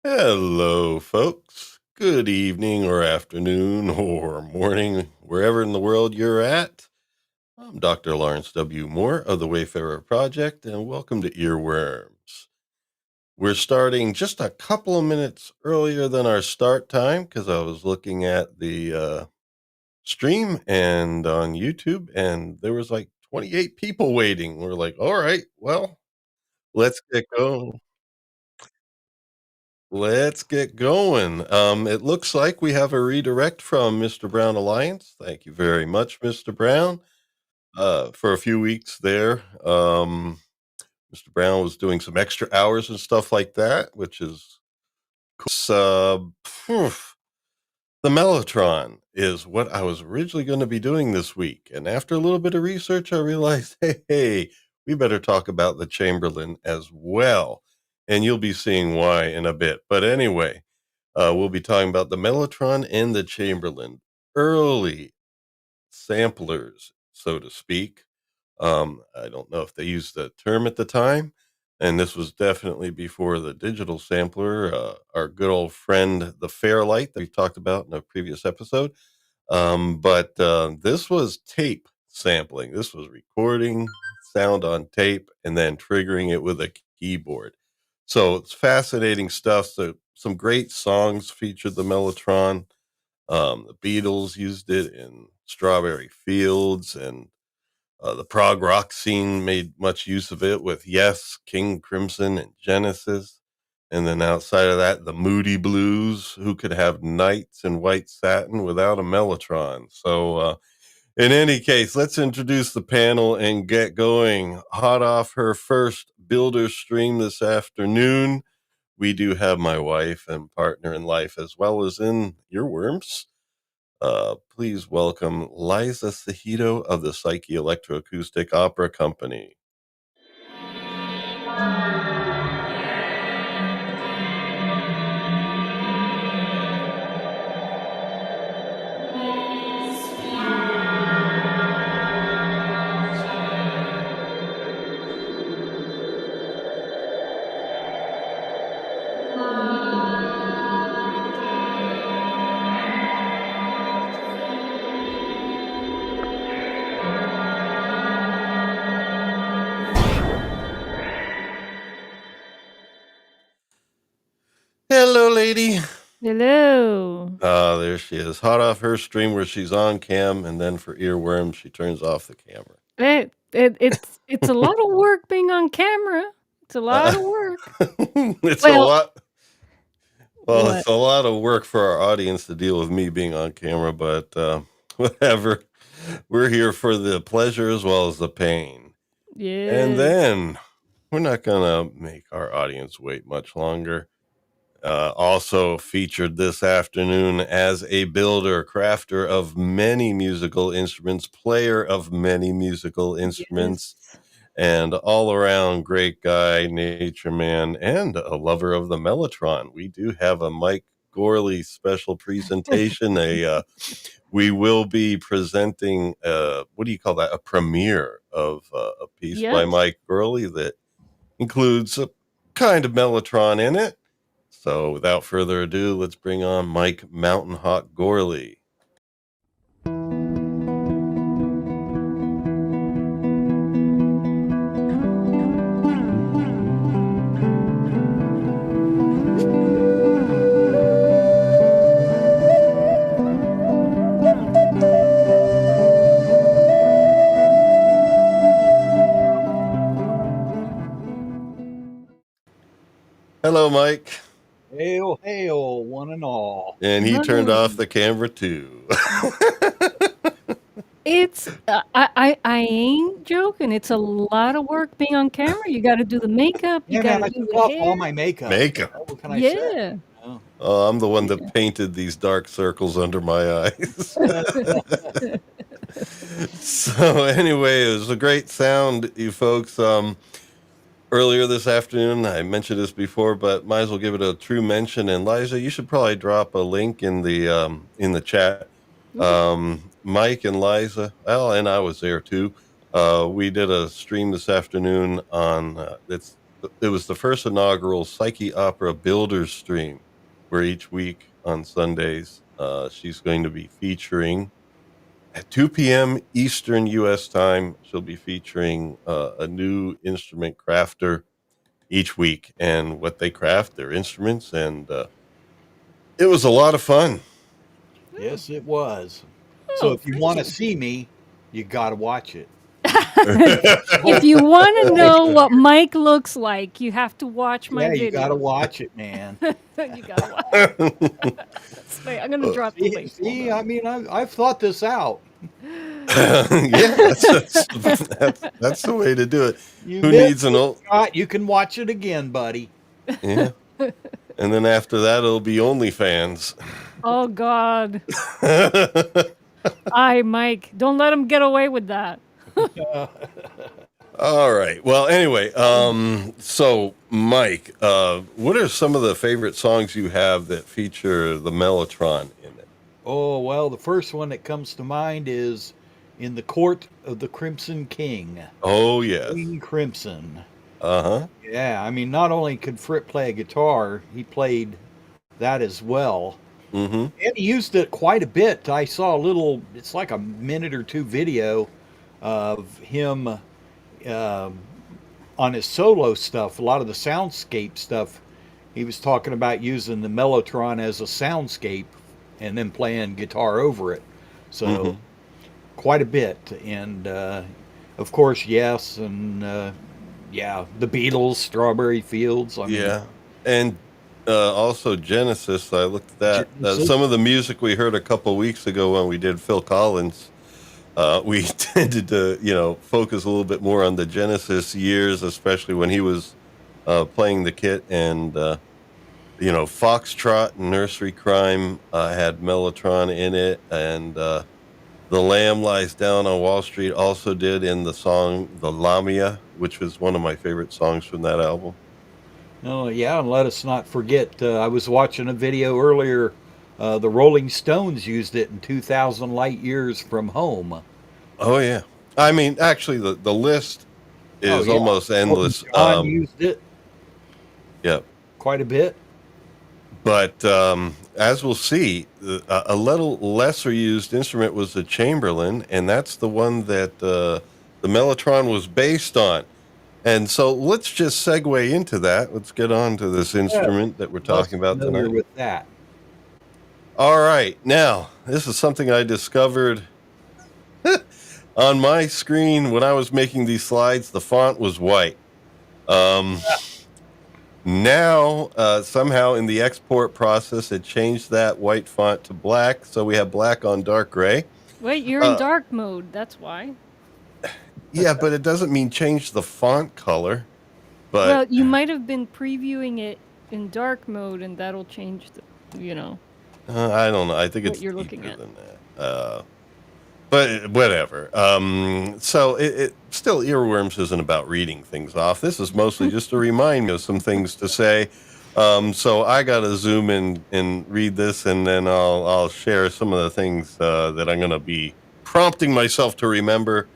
Hello, folks. Good evening or afternoon or morning, wherever in the world you're at. I'm Dr. Lawrence W. Moore of the Wayfarer Project, and welcome to Earworms. We're starting just a couple of minutes earlier than our start time because I was looking at the stream and on YouTube, and there was like 28 people waiting. We're like, all right, well, let's get going. Let's get going. It looks like we have a redirect from Mr. Brown Alliance. Thank you very much, Mr. Brown. For a few weeks there, Mr. Brown was doing some extra hours and stuff like that, which is phew, the Mellotron is what I was originally going to be doing this week. And after a little bit of research, I realized, hey, we better talk about the Chamberlain as well. And you'll be seeing why in a bit. But anyway, we'll be talking about the Mellotron and the Chamberlain, early samplers, so to speak. I don't know if they used the term at the time, and this was definitely before the digital sampler. Our good old friend, the Fairlight, that we talked about in a previous episode. But this was tape sampling. This was recording sound on tape and then triggering it with a keyboard. So it's fascinating stuff. So some great songs featured the Mellotron. The Beatles used it in Strawberry Fields, and the prog rock scene made much use of it with Yes, King Crimson, and Genesis. And then outside of that, the Moody Blues, who could have Nights in White Satin without a Mellotron. So, in any case, let's introduce the panel and get going. Hot off her first builder stream this afternoon, we do have my wife and partner in life, as well as in Earworms. Please welcome Liza Sahito of the Psyche Electroacoustic Opera Company. Hello, lady. Hello. There she is. Hot off her stream where she's on cam, and then for Earworms, she turns off the camera. It's a lot of work being on camera. It's a lot of work. It's a Well, lot. Well, what? it's a lot of work for our audience to deal with me being on camera, but whatever. We're here for the pleasure as well as the pain. And Yeah. then we're not going to make our audience wait much longer. Also featured this afternoon as a builder, crafter of many musical instruments, player of many musical instruments, Yes. and all around great guy, nature man, and a lover of the Mellotron. We do have a Mike Gorley special presentation. We will be presenting, what do you call that? A premiere of a piece by Yes. Mike Gorley that includes a kind of Mellotron in it. So without further ado, let's bring on Mike Mountain Hawk Gorley. Hello, Mike. Hail, hail, one and all. And he turned Hello. off the camera too. It's I ain't joking. It's a lot of work being on camera. You got to do the makeup. You Yeah, got man, to I do took the off hair. all my makeup. Makeup. What can I say? Yeah. Oh. I'm the one that painted these dark circles under my eyes. So anyway, it was a great sound, you folks. Earlier this afternoon, I mentioned this before, but might as well give it a true mention. And Liza, you should probably drop a link in the chat. Mike and Liza, well, and I was there too. We did a stream this afternoon on it's it was the first inaugural Psyche Opera Builders stream, where each week on Sundays, she's going to be featuring at 2 p.m. Eastern U.S. time. She'll be featuring a new instrument crafter each week and what they craft, their instruments, and it was a lot of fun. Yes, it was. So Oh, if you want to thank see me, you got to watch it. If you want to know what Mike looks like, you have to watch my Yeah, video. you got to watch it, man. You gotta watch. Wait, I'm gonna drop the link. See, I mean, I've thought this out. Yeah, that's the way to do it. You Who missed needs an it, old? Scott, you can watch it again, buddy. Yeah, and then after that, it'll be OnlyFans. Oh God. Mike, don't let him get away with that. All right. Well, anyway, so Mike, what are some of the favorite songs you have that feature the Mellotron in it? Oh, well, the first one that comes to mind is In the Court of the Crimson King. Oh, yes. King Crimson. Uh-huh. Yeah, I mean, not only could Fripp play a guitar, he played that as well. Mm-hmm. And he used it quite a bit. I saw a little, it's like a minute or two video of him on his solo stuff, a lot of the soundscape stuff. He was talking about using the Mellotron as a soundscape and then playing guitar over it. So quite a bit. And of course, yes. And yeah, the Beatles, Strawberry Fields. I mean, Yeah. And also Genesis, I looked at that. Genesis. Some of the music we heard a couple weeks ago when we did Phil Collins, we tended to, focus a little bit more on the Genesis years, especially when he was playing the kit. And, Foxtrot and Nursery Crime had Mellotron in it. And The Lamb Lies Down on Wall Street also did in the song The Lamia, which was one of my favorite songs from that album. Oh, yeah, and let us not forget, I was watching a video earlier. The Rolling Stones used it in 2,000 Light Years from Home. Oh, yeah. I mean, actually, the list is almost endless. John used it Yeah. quite a bit. But as we'll see, a little lesser used instrument was the Chamberlain, and that's the one that the Mellotron was based on. And so let's just segue into that. Let's get on to this instrument that we're talking about tonight. With that. All right. Now, this is something I discovered on my screen when I was making these slides. The font was white. Now, somehow in the export process, it changed that white font to black. So we have black on dark gray. Wait, you're in dark mode. That's why. Yeah, but it doesn't mean change the font color. But Well, you might have been previewing it in dark mode, and that'll change the, I don't know. I think what it's you're looking deeper at. than that. But whatever. So it still, earworms isn't about reading things off. This is mostly just to remind me of some things to say. So I got to zoom in and read this, and then I'll share some of the things that I'm going to be prompting myself to remember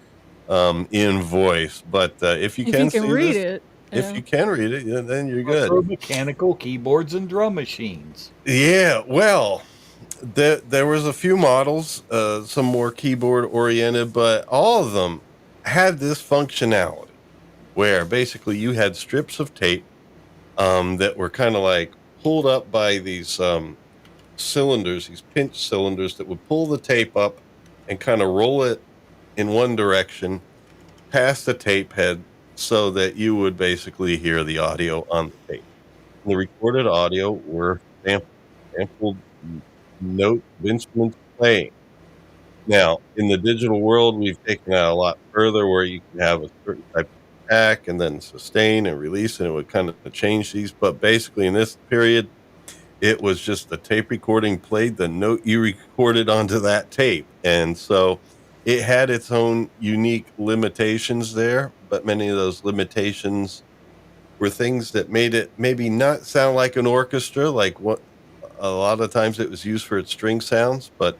in voice. But if you can see read this, it. if you can read it, yeah, then you're good. Mechanical keyboards and drum machines. Yeah, well, there was a few models, some more keyboard oriented, but all of them had this functionality where basically you had strips of tape that were kind of like pulled up by these cylinders, these pinch cylinders that would pull the tape up and kind of roll it in one direction past the tape head so that you would basically hear the audio on the tape. The recorded audio were sampled note of instruments playing. Now, in the digital world, we've taken that a lot further where you can have a certain type of attack and then sustain and release, and it would kind of change these. But basically, in this period, it was just the tape recording played the note you recorded onto that tape. And so it had its own unique limitations there, but many of those limitations were things that made it maybe not sound like an orchestra, like what a lot of times it was used for its string sounds, but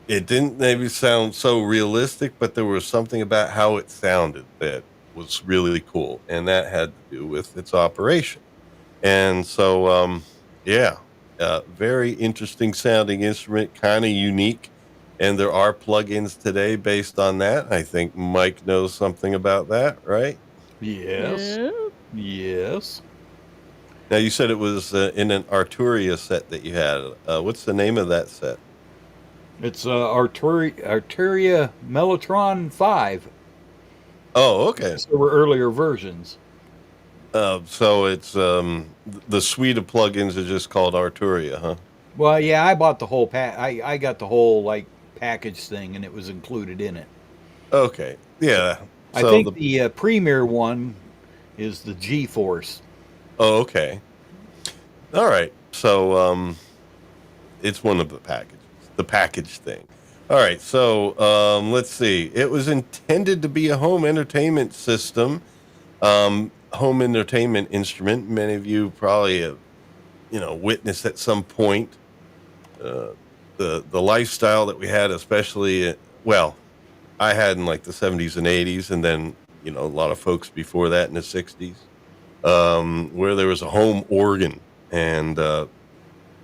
it didn't maybe sound so realistic, but there was something about how it sounded that was really cool, and that had to do with its operation. And so, yeah, very interesting sounding instrument, kind of unique. And there are plugins today based on that. I think Mike knows something about that, right? Yes. Yeah. Yes. Now, you said it was in an Arturia set that you had. What's the name of that set? It's Arturia Mellotron 5. Oh, okay. There were earlier versions. So it's the suite of plugins is just called Arturia, huh? Well, yeah, I bought the whole I got the whole like package thing, and it was included in it. Okay, yeah. I So think the premier one is the G-Force. oh, okay, all right. So it's one of the packages, the package thing. All right. So let's see. It was intended to be a home entertainment system, home entertainment instrument. Many of you probably have, witnessed at some point uh, the lifestyle that we had, especially well, I had in like the 70s and 80s, and then a lot of folks before that in the 60s, where there was a home organ, and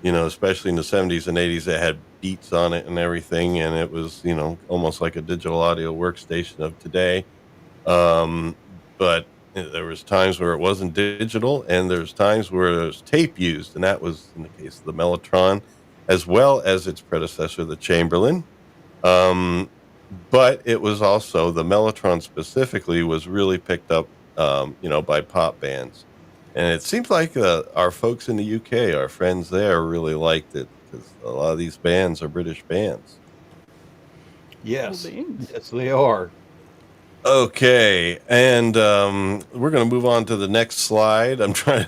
especially in the 70s and 80s, it had beats on it and everything, and it was almost like a digital audio workstation of today. Um, but there was times where it wasn't digital, and there's times where there's tape used, and that was in the case of the Mellotron, as well as its predecessor, the Chamberlain. Um, but it was also the Mellotron specifically was really picked up, by pop bands, and it seems like our folks in the UK, our friends there, really liked it because a lot of these bands are British bands. Yes, beans. yes, they are. Okay, and we're going to move on to the next slide. I'm trying,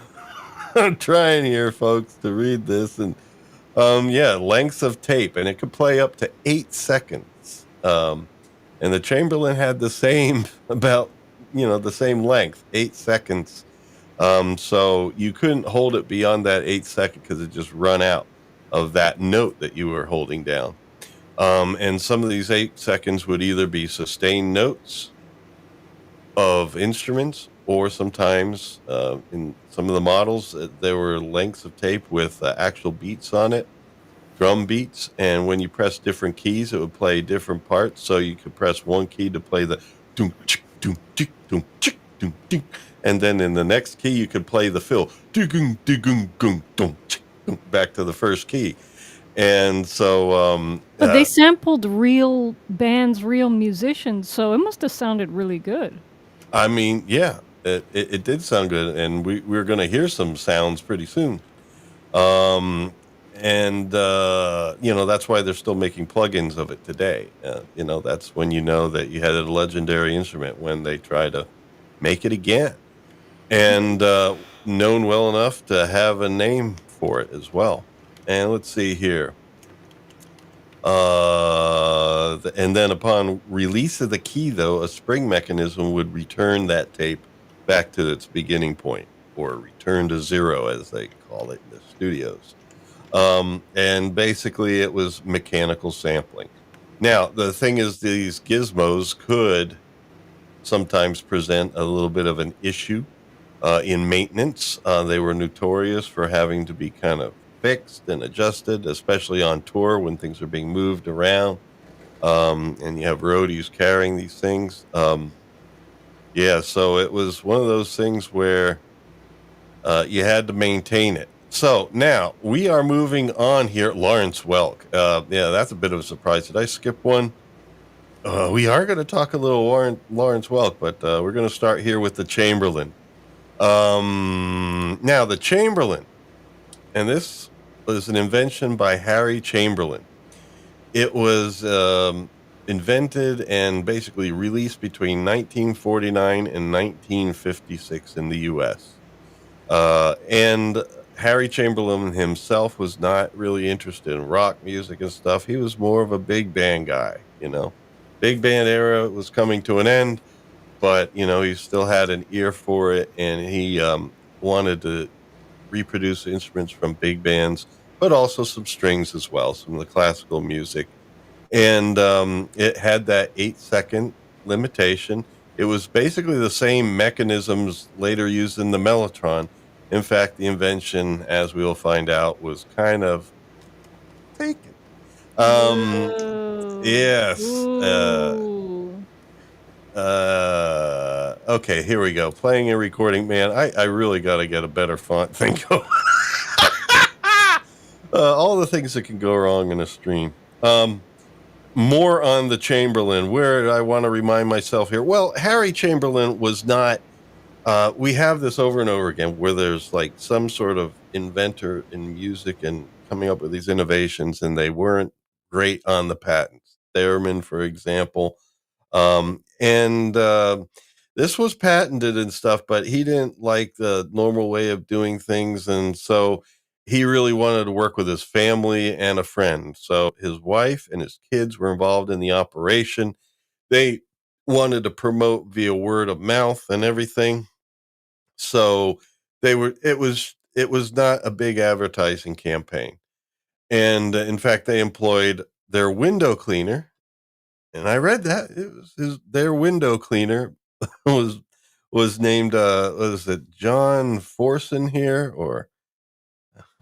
I'm trying here, folks, to read this, and yeah, lengths of tape, and it could play up to 8 seconds. And the Chamberlain had the same about the same length, 8 seconds. So you couldn't hold it beyond that 8 second because it just run out of that note that you were holding down. And some of these 8 seconds would either be sustained notes of instruments, or sometimes in some of the models there were lengths of tape with actual beats on it, drum beats, and when you press different keys it would play different parts. So you could press one key to play the doom chick doom chick doom chick doom chick, and then in the next key you could play the fill back to the first key. And so But they sampled real bands, real musicians, so it must have sounded really good. I mean, yeah, it did sound good, and we're going to hear some sounds pretty soon. And that's why they're still making plugins of it today. That's when you know that you had a legendary instrument, when they try to make it again, and known well enough to have a name for it as well. And let's see here. And then upon release of the key, though, a spring mechanism would return that tape back to its beginning point, or return to zero, as they call it in the studios. And basically, it was mechanical sampling. Now, the thing is, these gizmos could sometimes present a little bit of an issue in maintenance. They were notorious for having to be kind of fixed and adjusted, especially on tour when things are being moved around, and you have roadies carrying these things. Yeah, so it was one of those things where you had to maintain it. So now we are moving on here. Lawrence Welk. Yeah, that's a bit of a surprise. Did I skip one? We are going to talk a little Lawrence Welk, but we're going to start here with the Chamberlain. Now, the Chamberlain, and this was an invention by Harry Chamberlain. It was invented and basically released between 1949 and 1956 in the U.S. And Harry Chamberlain himself was not really interested in rock music and stuff. He was more of a big band guy, Big band era was coming to an end, but, he still had an ear for it, and he wanted to reproduce instruments from big bands, but also some strings as well, some of the classical music. And it had that 8 second limitation. It was basically the same mechanisms later used in the Mellotron. In fact, the invention, as we will find out, was kind of taken. Um, Whoa. yes. Ooh. Okay, here we go. Playing and recording. Man, I really got to get a better font thing going. All the things that can go wrong in a stream. More on the Chamberlain. Where I want to remind myself here. Well, Harry Chamberlain was not. We have this over and over again where there's like some sort of inventor in music and coming up with these innovations, and they weren't great on the patents. Theremin, for example. And this was patented and stuff, but he didn't like the normal way of doing things. And so he really wanted to work with his family and a friend. So his wife and his kids were involved in the operation. They wanted to promote via word of mouth and everything. So it was not a big advertising campaign. And in fact, they employed their window cleaner, and I read that it was their window cleaner was was named was it John Forson here, or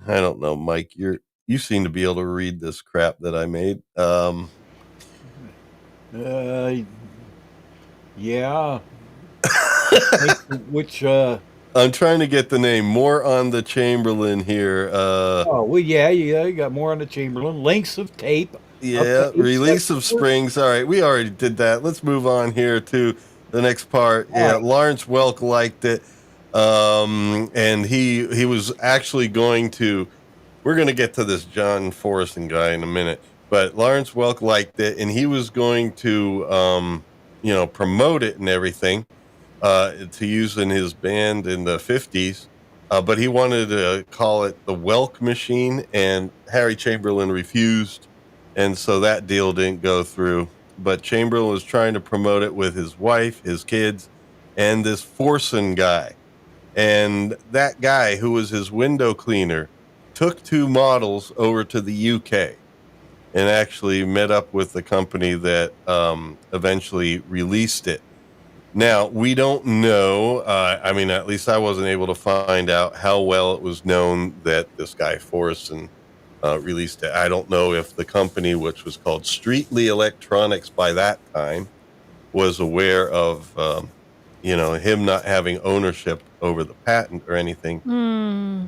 I don't know, Mike, you seem to be able to read this crap that I made. Yeah. Which I'm trying to get the name. More on the Chamberlain here. oh well, yeah, you got more on the Chamberlain. Lengths of tape. Yeah, release of springs. All right, we already did that. Let's move on here to the next part. Yeah, right. Lawrence Welk liked it, and he was actually going to. We're going to get to this John Forreston guy in a minute, but Lawrence Welk liked it, and he was going to, promote it and everything to use in his band in the 50s. But he wanted to call it the Welk Machine, and Harry Chamberlain refused. And so that deal didn't go through. But Chamberlain was trying to promote it with his wife, his kids, and this Forson guy. And that guy, who was his window cleaner, took two models over to the UK and actually met up with the company that eventually released it. Now, we don't know. I mean, at least I wasn't able to find out how well it was known that this guy Forreston released it. I don't know if the company, which was called Streetly Electronics by that time, was aware of, him not having ownership over the patent or anything.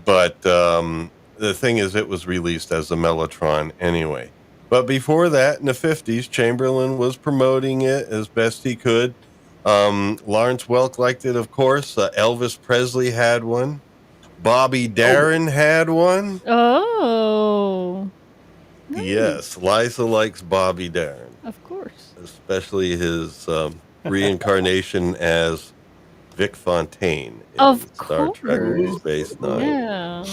But the thing is, it was released as a Mellotron anyway. But before that, in the 50s, Chamberlain was promoting it as best he could. Lawrence Welk liked it, of course. Elvis Presley had one. Bobby Darren had one. Oh. Nice. Yes, Liza likes Bobby Darren. Of course. Especially his reincarnation as Vic Fontaine in Of Star Trek course. Space Nine. Yeah.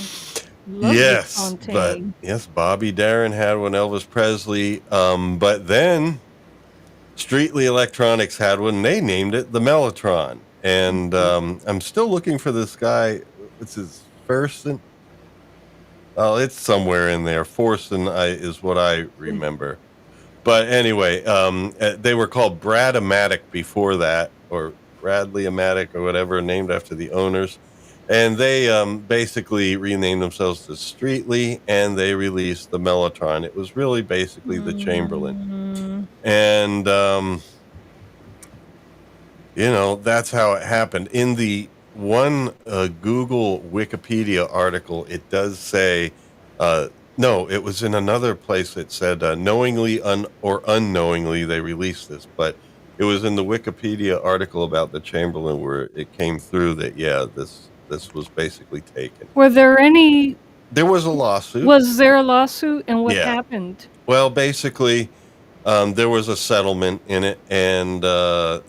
Love Yes, Vic but Fontaine. yes, Bobby Darren had one, Elvis Presley. But then Streetly Electronics had one. They named it the Mellotron. And I'm still looking for this guy. What's his first? Oh, it's somewhere in there. Forson is what I remember. But anyway, they were called Brad-O-Matic before that, or Bradley-O-Matic or whatever, named after the owners. And they basically renamed themselves to Streetly, and they released the Mellotron. It was really basically the Chamberlain. And, that's how it happened. In the one Google Wikipedia article, it does say, no, it was in another place. It said knowingly or unknowingly they released this, but it was in the Wikipedia article about the Chamberlain where it came through that, this was basically taken. Were there any? There was a lawsuit. Was there a lawsuit, and what Yeah. happened? Well, basically, there was a settlement in it, and the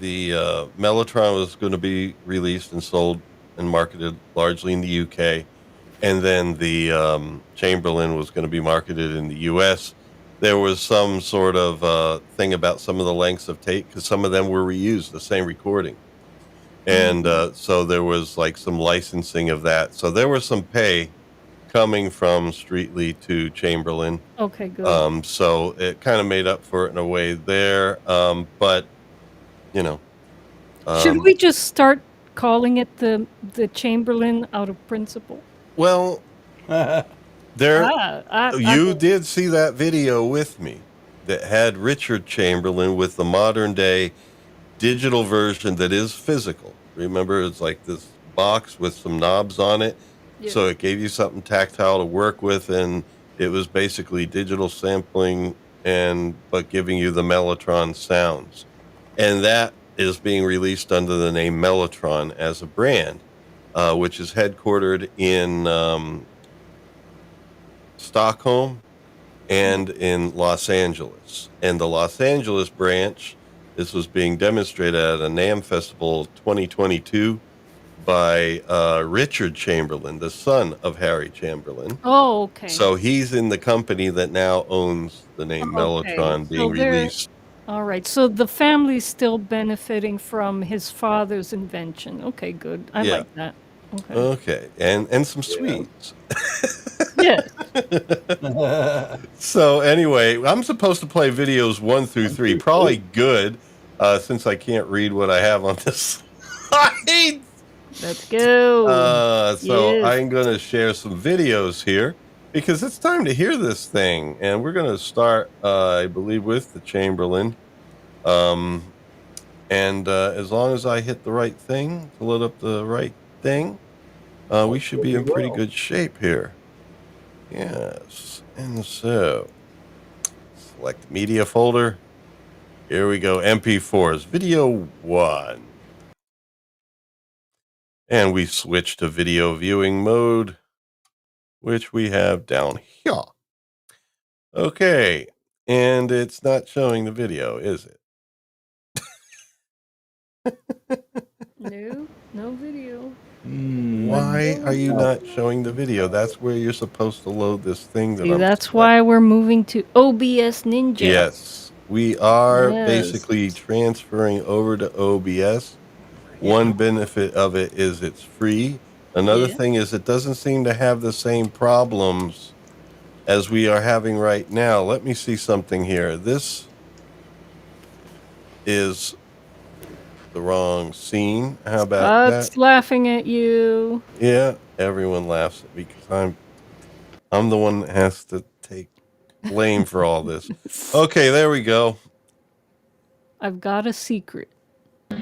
Mellotron was going to be released and sold and marketed largely in the UK, and then the Chamberlain was going to be marketed in the US. There was some sort of thing about some of the lengths of tape because some of them were reused, the same recording. And so there was like some licensing of that. So there was some pay coming from Streetly to Chamberlain. Okay, good. So it kind of made up for it in a way there. But you know. Should we just start calling it the Chamberlain out of principle? Well, there you I did see that video with me that had Richard Chamberlain with the modern day digital version that is physical. Remember, it's like this box with some knobs on it. Yeah. So it gave you something tactile to work with, and it was basically digital sampling but giving you the Mellotron sounds. And that is being released under the name Mellotron as a brand, which is headquartered in Stockholm and in Los Angeles. And the Los Angeles branch, this was being demonstrated at a NAMM Festival 2022 by Richard Chamberlain, the son of Harry Chamberlain. Oh, okay. So he's in the company that now owns the name Mellotron being released. All right. So the family's still benefiting from his father's invention. Okay, good. I like that. Okay. Okay. And some sweets. Yes. So anyway, I'm supposed to play videos 1 through 3. Probably good, since I can't read what I have on this slide. Let's go. So Yes. I'm going to share some videos here because it's time to hear this thing. And we're going to start, I believe, with the Chamberlain. And as long as I hit the right thing to load up the right thing, we should be in pretty good shape here. Yes. And so select media folder. Here we go. MP4s, video 1. And we switch to video viewing mode, which we have down here. Okay. And it's not showing the video, is it? No video. Why are you not showing the video? That's where you're supposed to load this thing. That's why we're moving to OBS Ninja. Yes, we are basically transferring over to OBS. One benefit of it is it's free. Another thing is it doesn't seem to have the same problems as we are having right now. Let me see something here. This is the wrong scene. How about That's laughing at you. Yeah, everyone laughs at me because I'm the one that has to take blame for all this. Okay, there we go. I've got a secret. I've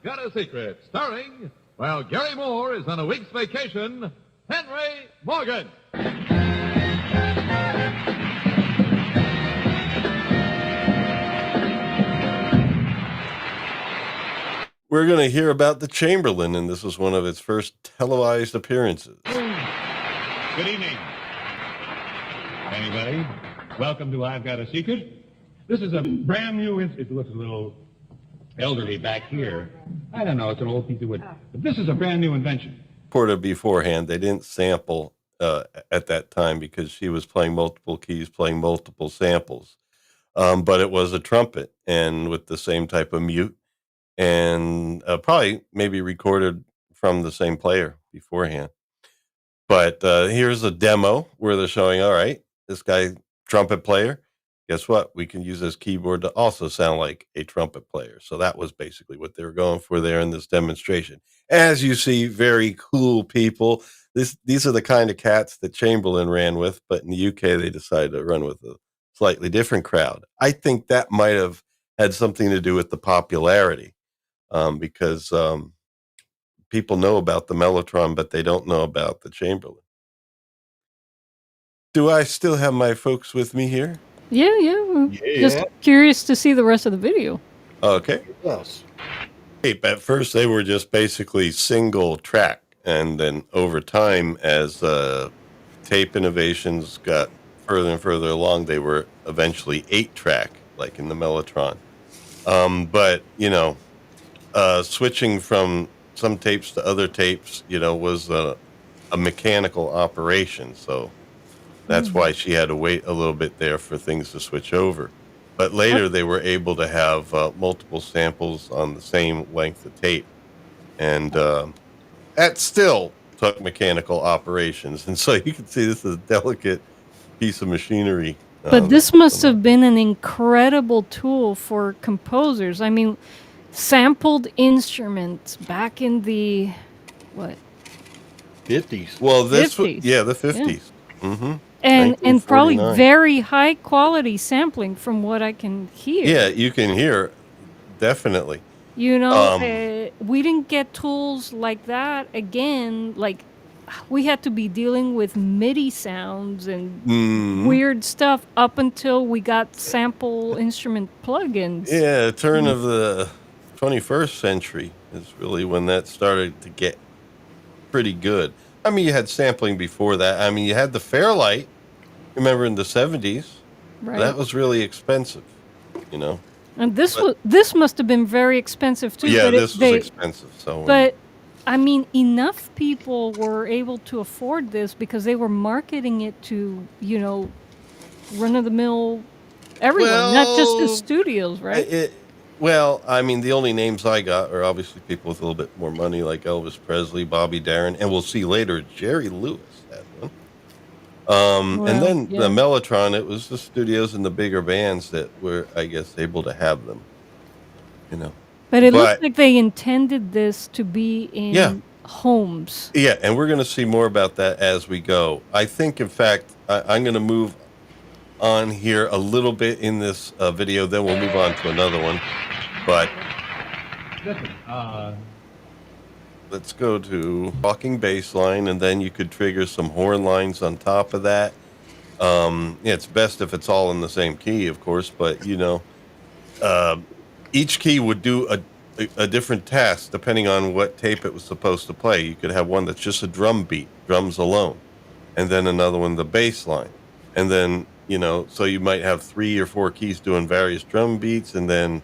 Got a Secret, starring, while Gary Moore is on a week's vacation, Henry Morgan. We're going to hear about the Chamberlain, and this is one of its first televised appearances. Good evening. Anybody? Welcome to I've Got a Secret. This is a brand new, it looks a little elderly back here. I don't know, it's an old piece of wood. But this is a brand new invention. Recorded beforehand. They didn't sample at that time because she was playing multiple keys, playing multiple samples. But it was a trumpet and with the same type of mute. And probably maybe recorded from the same player beforehand. But here's a demo where they're showing, all right, this guy, trumpet player, guess what? We can use his keyboard to also sound like a trumpet player. So that was basically what they were going for there in this demonstration. As you see, very cool people. These are the kind of cats that Chamberlain ran with, but in the UK, they decided to run with a slightly different crowd. I think that might have had something to do with the popularity. Because people know about the Mellotron, but they don't know about the Chamberlain. Do I still have my folks with me here? Yeah. Just curious to see the rest of the video. Okay. Yes. At first, they were just basically single track. And then over time, as tape innovations got further and further along, they were eventually 8-track, like in the Mellotron. But, switching from some tapes to other tapes, was a mechanical operation. So that's why she had to wait a little bit there for things to switch over. But later they were able to have multiple samples on the same length of tape. And that still took mechanical operations. And so you can see this is a delicate piece of machinery But this must So have been an incredible tool for composers. I mean, sampled instruments back in the what 50s. well, this was 50s? the Yeah, 50s. Mm-hmm. and probably 1949. very high quality sampling from what I can Yeah, hear. you can hear definitely. You know, Um, we didn't get tools like that again. Like, we had to be dealing with MIDI sounds and mm, weird stuff up until we got sample instrument plugins. yeah, turn of the 21st century is really when that started to get pretty good. I mean, you had sampling before that. I mean, you had the Fairlight. Remember in the 70s, that Right. was really expensive, you know. And But this must have been very expensive too, yeah, but this was expensive. So when but I mean, enough people were able to afford this because they were marketing it to, run of the mill everyone, not just the well, studios, right? I mean, the only names I got are obviously people with a little bit more money, like Elvis Presley, Bobby Darin, and we'll see later Jerry Lewis had one. And Well, then the yeah. Mellotron, it was the studios and the bigger bands that were, I guess, able to have them, you know. But it looks But like they intended this to be yeah, in homes. yeah, and we're going to see more about that as we go. I think, in fact, I'm going to move on here a little bit in this video, then we'll move on to another one. But Listen, let's go to walking bass line, and then you could trigger some horn lines on top of that. Yeah, it's best if it's all in the same key, of course, but uh, each key would do a different task depending on what tape it was supposed to play. You could have one that's just a drum beat, drums alone, and then another one, the bass line. And then, so you might have 3 or 4 keys doing various drum beats, and then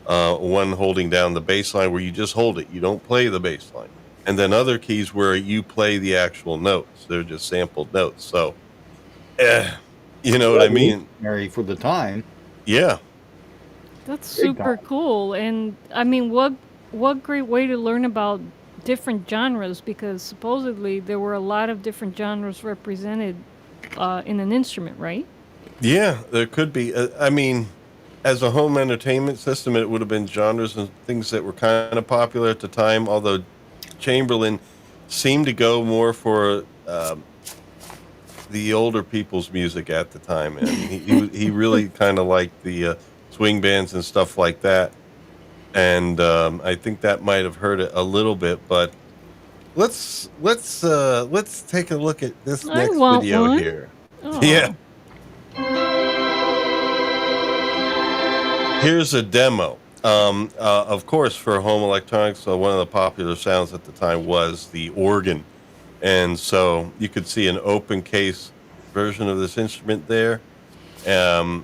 one holding down the bass line where you just hold it. You don't play the bass line. And then other keys where you play the actual notes. They're just sampled notes. So, eh, you know what I mean? Revolutionary for the time. Yeah. That's Big super time. cool. And I mean, what great way to learn about different genres, because supposedly there were a lot of different genres represented in an instrument, right? Yeah, there could be. I mean, as a home entertainment system, it would have been genres and things that were kind of popular at the time. Although Chamberlain seemed to go more for the older people's music at the time, and he really kind of liked the swing bands and stuff like that. And I think that might have hurt it a little bit. But let's take a look at this I next want video one. here. Yeah. Oh, Here's a demo. Of course, for home electronics, one of the popular sounds at the time was the organ. And so you could see an open case version of this instrument there. And,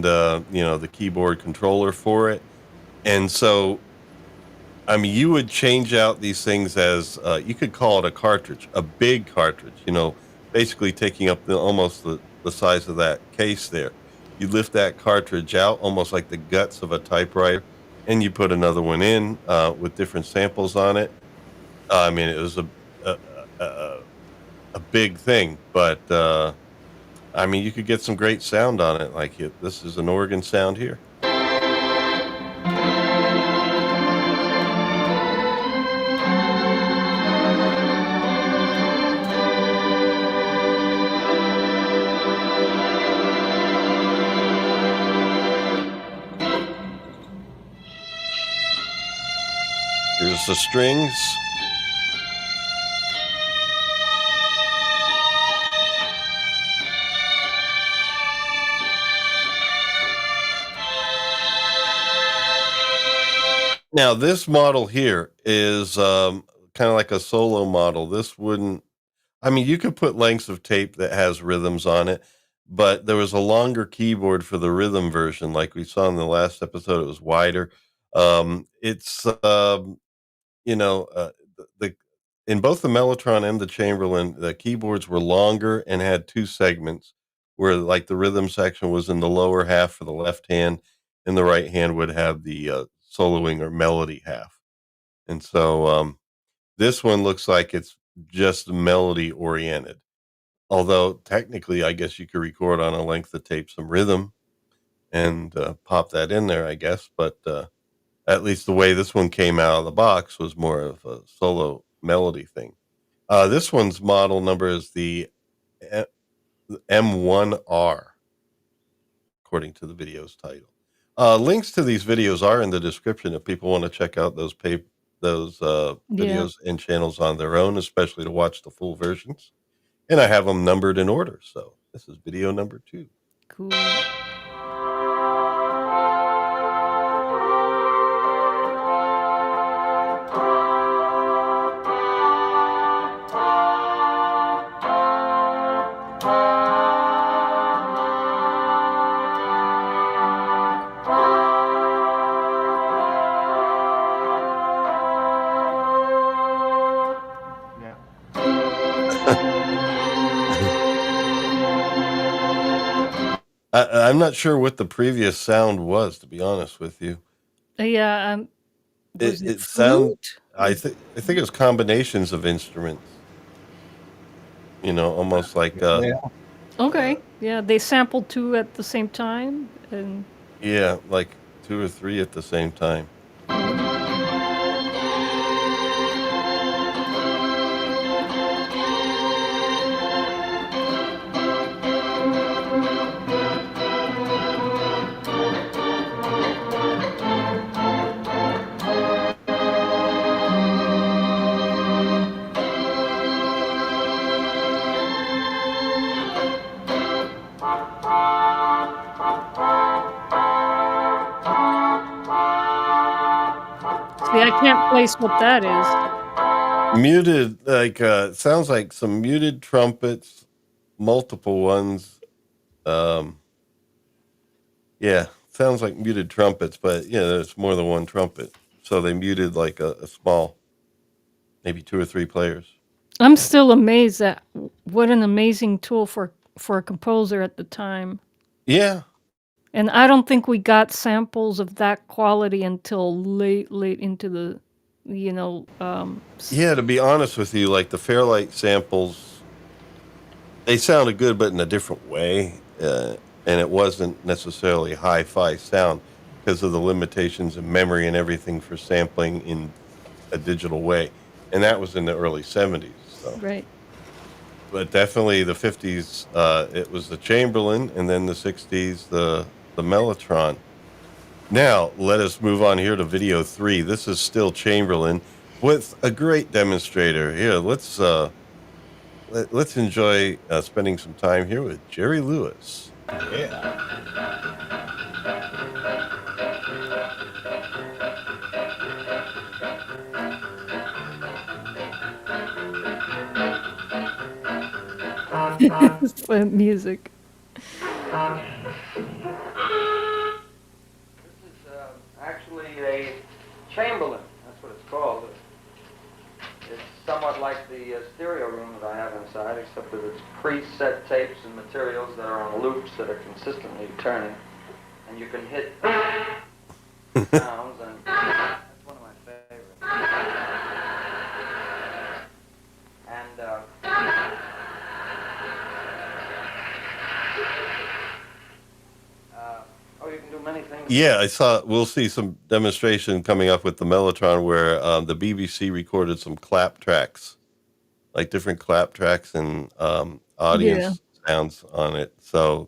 the keyboard controller for it. And so, I mean, you would change out these things as, you could call it a cartridge, a big cartridge, basically taking up almost the size of that case there. You lift that cartridge out almost like the guts of a typewriter, and you put another one in with different samples on it. I mean, it was a, a, a big thing, but I mean, you could get some great sound on it. Like this is an organ sound here. Here's the strings. Now, this model here is kind of like a solo model. This wouldn't, I mean, you could put lengths of tape that has rhythms on it, but there was a longer keyboard for the rhythm version. Like we saw in the last episode, it was wider. It's, you know, uh, the in both the Mellotron and the Chamberlain, the keyboards were longer and had 2 segments where like the rhythm section was in the lower half for the left hand, and the right hand would have the soloing or melody half. And so this one looks like it's just melody oriented. although technically, I guess you could record on a length of tape some rhythm and pop that in there, I guess. But at least the way this one came out of the box was more of a solo melody thing. This one's model number is the M1R, according to the video's title. Links to these videos are in the description if people want to check out those Yeah. videos and channels on their own, especially to watch the full versions. And I have them numbered in order. So this is video number 2. Cool. I'm not sure what the previous sound was, to be honest with you. Yeah. Was It sound. flute? I think it was combinations of instruments. Almost like Yeah. Okay. Yeah, they sampled 2 at the same time, and yeah, like 2 or 3 at the same time. see, I can't place what that is. Muted, like sounds like some muted trumpets, multiple ones. Yeah, sounds like muted trumpets, but there's more than one trumpet. So they muted like a small, maybe 2 or 3 players. I'm still amazed at what an amazing tool for a composer at the time. Yeah. And I don't think we got samples of that quality until late into the, Yeah, to be honest with you, like the Fairlight samples, they sounded good, but in a different way. And it wasn't necessarily hi-fi sound because of the limitations of memory and everything for sampling in a digital way. And that was in the early 70s. So. Right. But definitely the 50s, it was the Chamberlain, and then the 60s, the Mellotron. Now, let us move on here to video 3. This is still Chamberlain with a great demonstrator. Here, let's enjoy spending some time here with Jerry Lewis. Yeah. Music. This is actually a Chamberlain. That's what it's called. It's somewhat like the stereo room that I have inside, except that it's preset tapes and materials that are on loops that are consistently turning, and you can hit sounds, and that's one of my favorites. And you can do many things. Yeah, we'll see some demonstration coming up with the Mellotron where the BBC recorded some clap tracks, like different clap tracks and audience sounds on it. So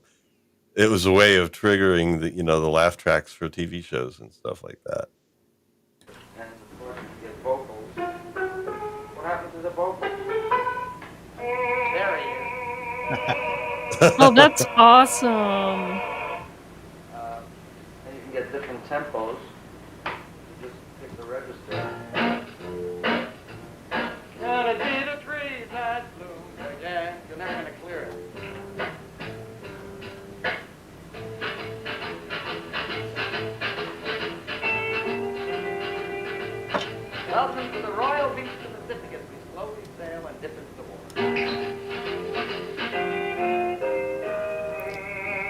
it was a way of triggering the laugh tracks for TV shows and stuff like that. And of course you get vocals. What happened to the vocals? There he is. Oh, that's awesome. And you can get different tempos. You just pick the register. Gotta see the trees that bloom again. You're never gonna clear it. Welcome to the Royal Beach of the Pacific as we slowly sail and dip into the water.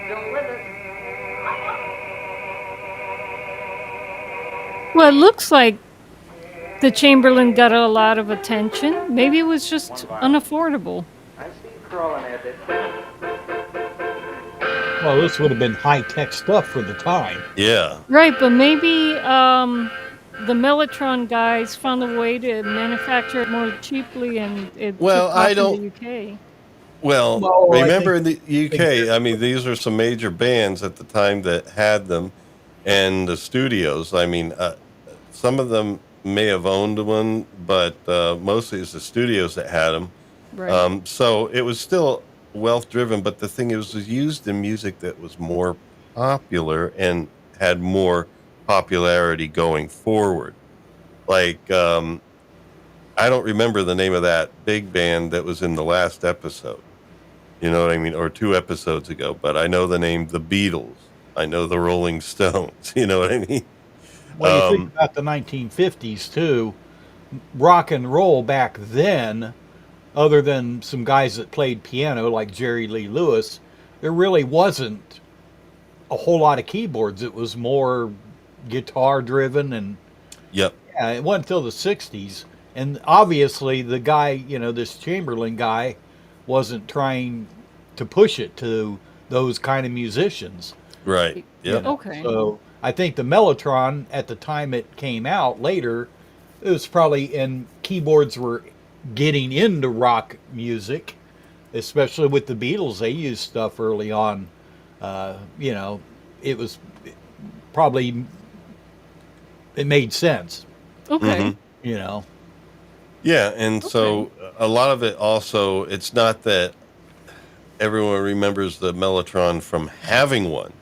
Still with us. Well, it looks like the Chamberlain got a lot of attention. Maybe it was just unaffordable. I see. crawling at it. Well, this would have been high-tech stuff for the time. Yeah. Right, but maybe the Mellotron guys found a way to manufacture it more cheaply, and it Well, took I off don't- in the UK. Well, No, I remember in think- the UK, I mean, these are some major bands at the time that had them, and the studios. I mean, some of them may have owned one, but mostly it's the studios that had them. Right. So it was still wealth driven, but the thing is, it was used in music that was more popular and had more popularity going forward. Like, I don't remember the name of that big band that was in the last episode. You know what I mean? Or 2 episodes ago, but I know the name The Beatles. I know the Rolling Stones. You know what I mean? Well, you think about the 1950s, too. Rock and roll back then, other than some guys that played piano like Jerry Lee Lewis, there really wasn't a whole lot of keyboards. It was more guitar driven, and Yep. yeah, it wasn't until the 60s. And obviously the guy, you know, this Chamberlain guy, wasn't trying to push it to those kind of musicians. Right. you Yep. know. Okay. So I think the Mellotron, at the time it came out later, it was probably, and keyboards were getting into rock music, especially with the Beatles. They used stuff early on. You know, it was probably, it made sense, Okay. Mhm. you know. Yeah, and so a lot of it also, it's not that everyone remembers the Mellotron from having one.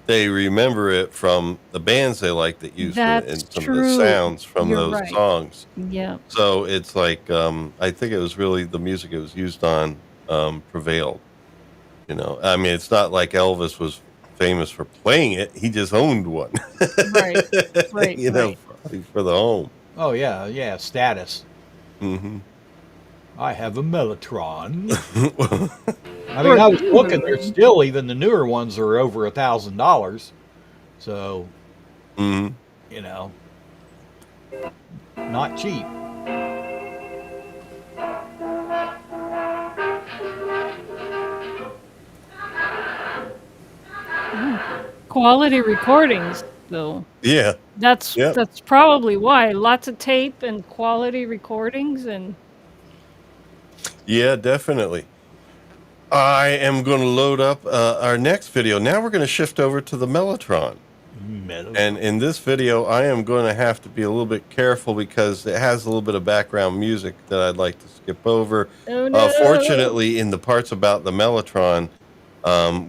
They remember it from the bands they like that used it That's and some of true. the sounds from You're those right. songs. Yeah. So it's like, I think it was really the music it was used on prevailed. You know, I mean, it's not like Elvis was famous for playing it. He just owned one. Right. Right. You know, Right. probably for the home. Oh yeah, status. Hmm. I have a Mellotron. Well, I mean, I was Or- looking. There's still, even the newer ones are over $1,000. So, mhm. you know, not cheap. Quality recordings, though. Yeah. That's Yep. that's probably why. Lots of tape and quality recordings, and Yeah, definitely. I am going to load up our next video. Now we're going to shift over to the Mellotron. And in this video, I am going to have to be a little bit careful because it has a little bit of background music that I'd like to skip over. oh no. Fortunately, in the parts about the Mellotron,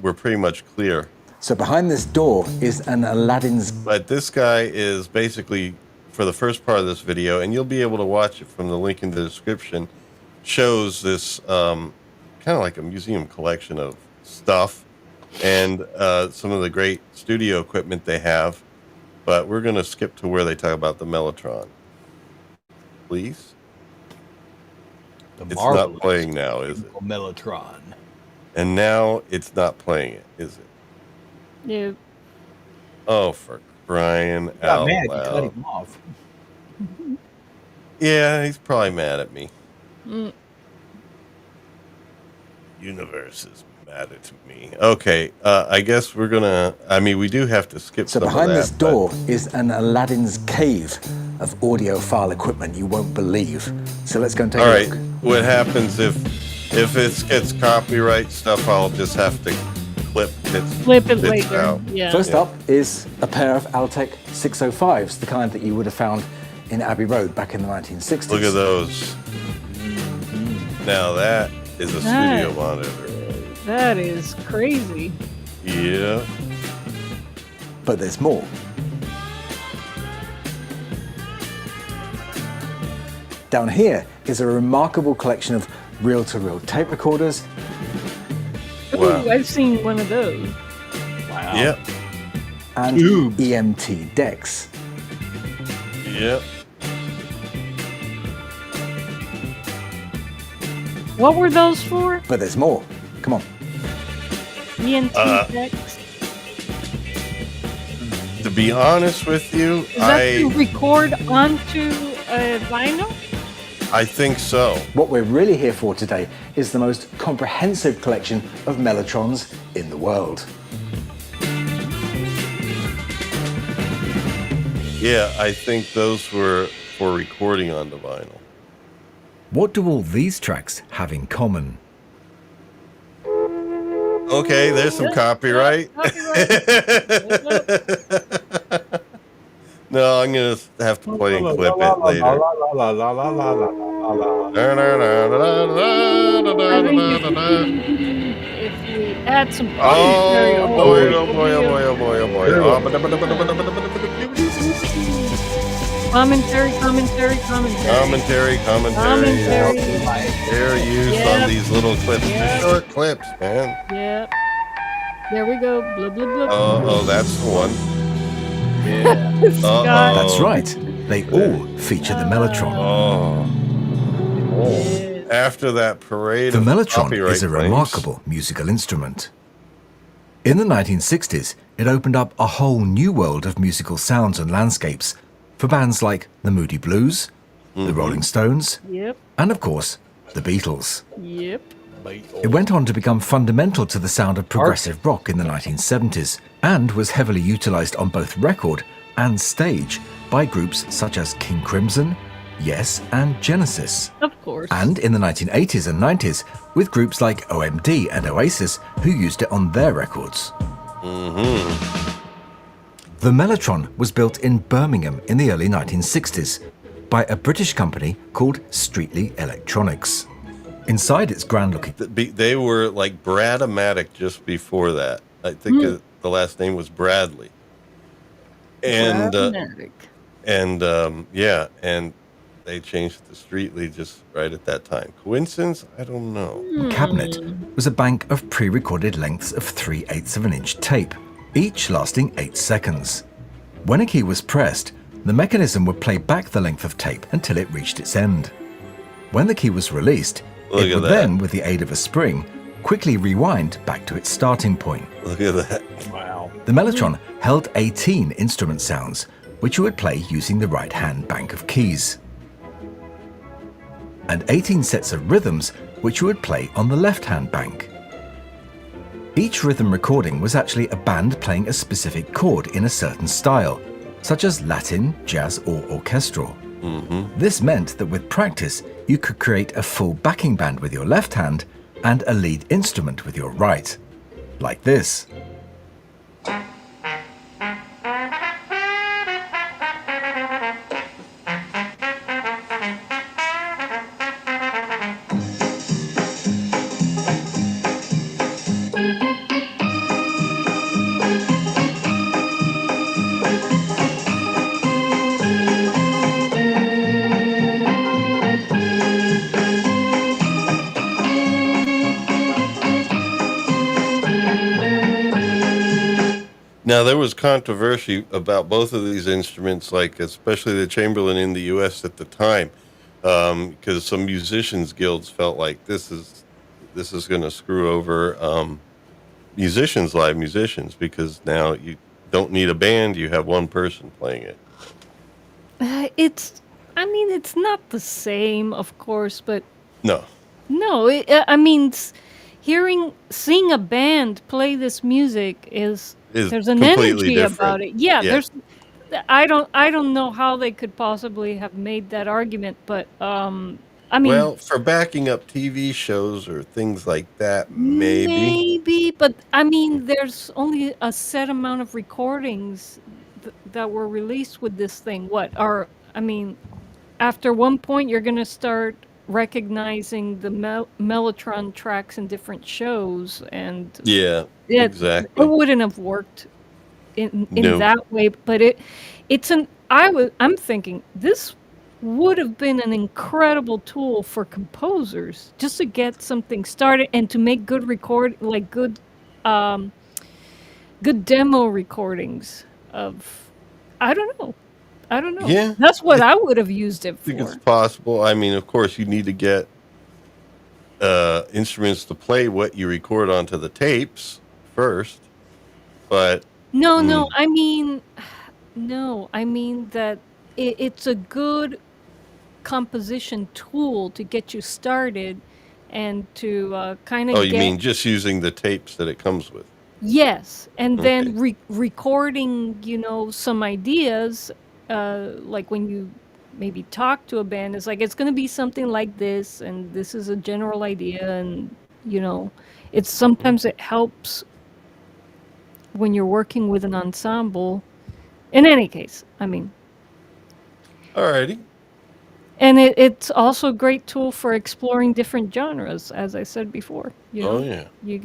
we're pretty much clear. So behind this door is an Aladdin's But this guy is basically, for the first part of this video, and you'll be able to watch it from the link in the description, shows this kind of like a museum collection of stuff and some of the great studio equipment they have. But we're going to skip to where they talk about the Mellotron. Please? The It's marvelous not playing now, is it? Mellotron. And now it's not playing it, is it? Yeah. Oh, for crying Got out mad. You cut loud. him off. Yeah, he's probably mad at me. Mm. Universe is mad at me. Okay, I guess we're gonna. I mean, we do have to skip. So some of behind that, this but- door is an Aladdin's cave of audiophile equipment you won't believe. So let's go and take All a right, look. what happens if it gets copyright stuff? I'll just have to Flip it bits later. out. Yeah. First up is a pair of Altec 605s, the kind that you would have found in Abbey Road back in the 1960s. Look at those. Now that is a That- studio monitor. That is crazy. Yeah. But there's more. Down here is a remarkable collection of reel-to-reel tape recorders, Wow. Ooh, I've seen one of those. Wow. Yep. and Tubes. EMT decks. Yep. What were those for? But there's more. Come on. ENT Uh, decks? To be honest with you, Is that to record onto a vinyl? I think so. What we're really here for today is the most comprehensive collection of Mellotrons in the world. Yeah, I think those were for recording on the vinyl. What do all these tracks have in common? Okay, there's some copyright. No, I'm going to have to play and clip it later. I think if we add some commentary, Oh boy, oh boy, oh boy, oh boy, oh boy. Commentary. Commentary. They're used on these little clips. Yep. Short clips, man. Yep. There we go. Blah, blah, blah. Oh, that's the one. Scott. That's right. They all feature the Mellotron. After that parade The of Mellotron copyright is a claims. remarkable musical instrument. In the 1960s, it opened up a whole new world of musical sounds and landscapes for bands like the Moody Blues, the Rolling Stones, Yep. and of course, the Beatles. Yep. It went on to become fundamental to the sound of progressive rock in the 1970s and was heavily utilized on both record and stage by groups such as King Crimson, Yes, and Genesis. Of course. And in the 1980s and 90s with groups like OMD and Oasis who used it on their records. The Mellotron was built in Birmingham in the early 1960s by a British company called Streatley Electronics. Inside its grand-looking... They were like Brad-O-Matic just before that. I think the last name was Bradley. And yeah, and they changed it to Streatley just right at that time. Coincidence? I don't know. cabinet was a bank of pre-recorded lengths of 3/8 of an inch tape, each lasting 8 seconds. When a key was pressed, the mechanism would play back the length of tape until it reached its end. When the key was released, it would then, with the aid of a spring, quickly rewind back to its starting point. Look at that. Wow. The Mellotron held 18 instrument sounds, which you would play using the right-hand bank of keys, and 18 sets of rhythms, which you would play on the left-hand bank. Each rhythm recording was actually a band playing a specific chord in a certain style, such as Latin, jazz, or orchestral. This meant that with practice, you could create a full backing band with your left hand and a lead instrument with your right, like this. Now, there was controversy about both of these instruments, like especially the Chamberlain in the U.S. at the time, because some musicians guilds felt like this is going to screw over live musicians, because now you don't need a band; you have one person playing it. It's not the same, of course, but No, seeing a band play this music there's an completely energy different. about it. Yeah, Yeah. I don't know how they could possibly have made that argument, but well, for backing up TV shows or things like that, maybe. but there's only a set amount of recordings that were released with this thing. After one point, you're going to start recognizing the Mellotron tracks in different shows, and Yeah, it exactly. wouldn't have worked in No. that way. But I'm thinking this would have been an incredible tool for composers just to get something started and to make good good demo recordings of. I don't know. Yeah, That's what I would have used it I think it's for. possible. I mean, of course, you need to get instruments to play what you record onto the tapes first, but No, I mean that it's a good composition tool to get you started and to kind of Oh, you mean just using the tapes that it comes with? Yes, and then Okay. recording, some ideas, like when you maybe talk to a band, it's like it's going to be something like this, and this is a general idea, and it's sometimes it helps when you're working with an ensemble. In any case, I mean, Alrighty. and it's also a great tool for exploring different genres, as I said before. Oh, yeah. You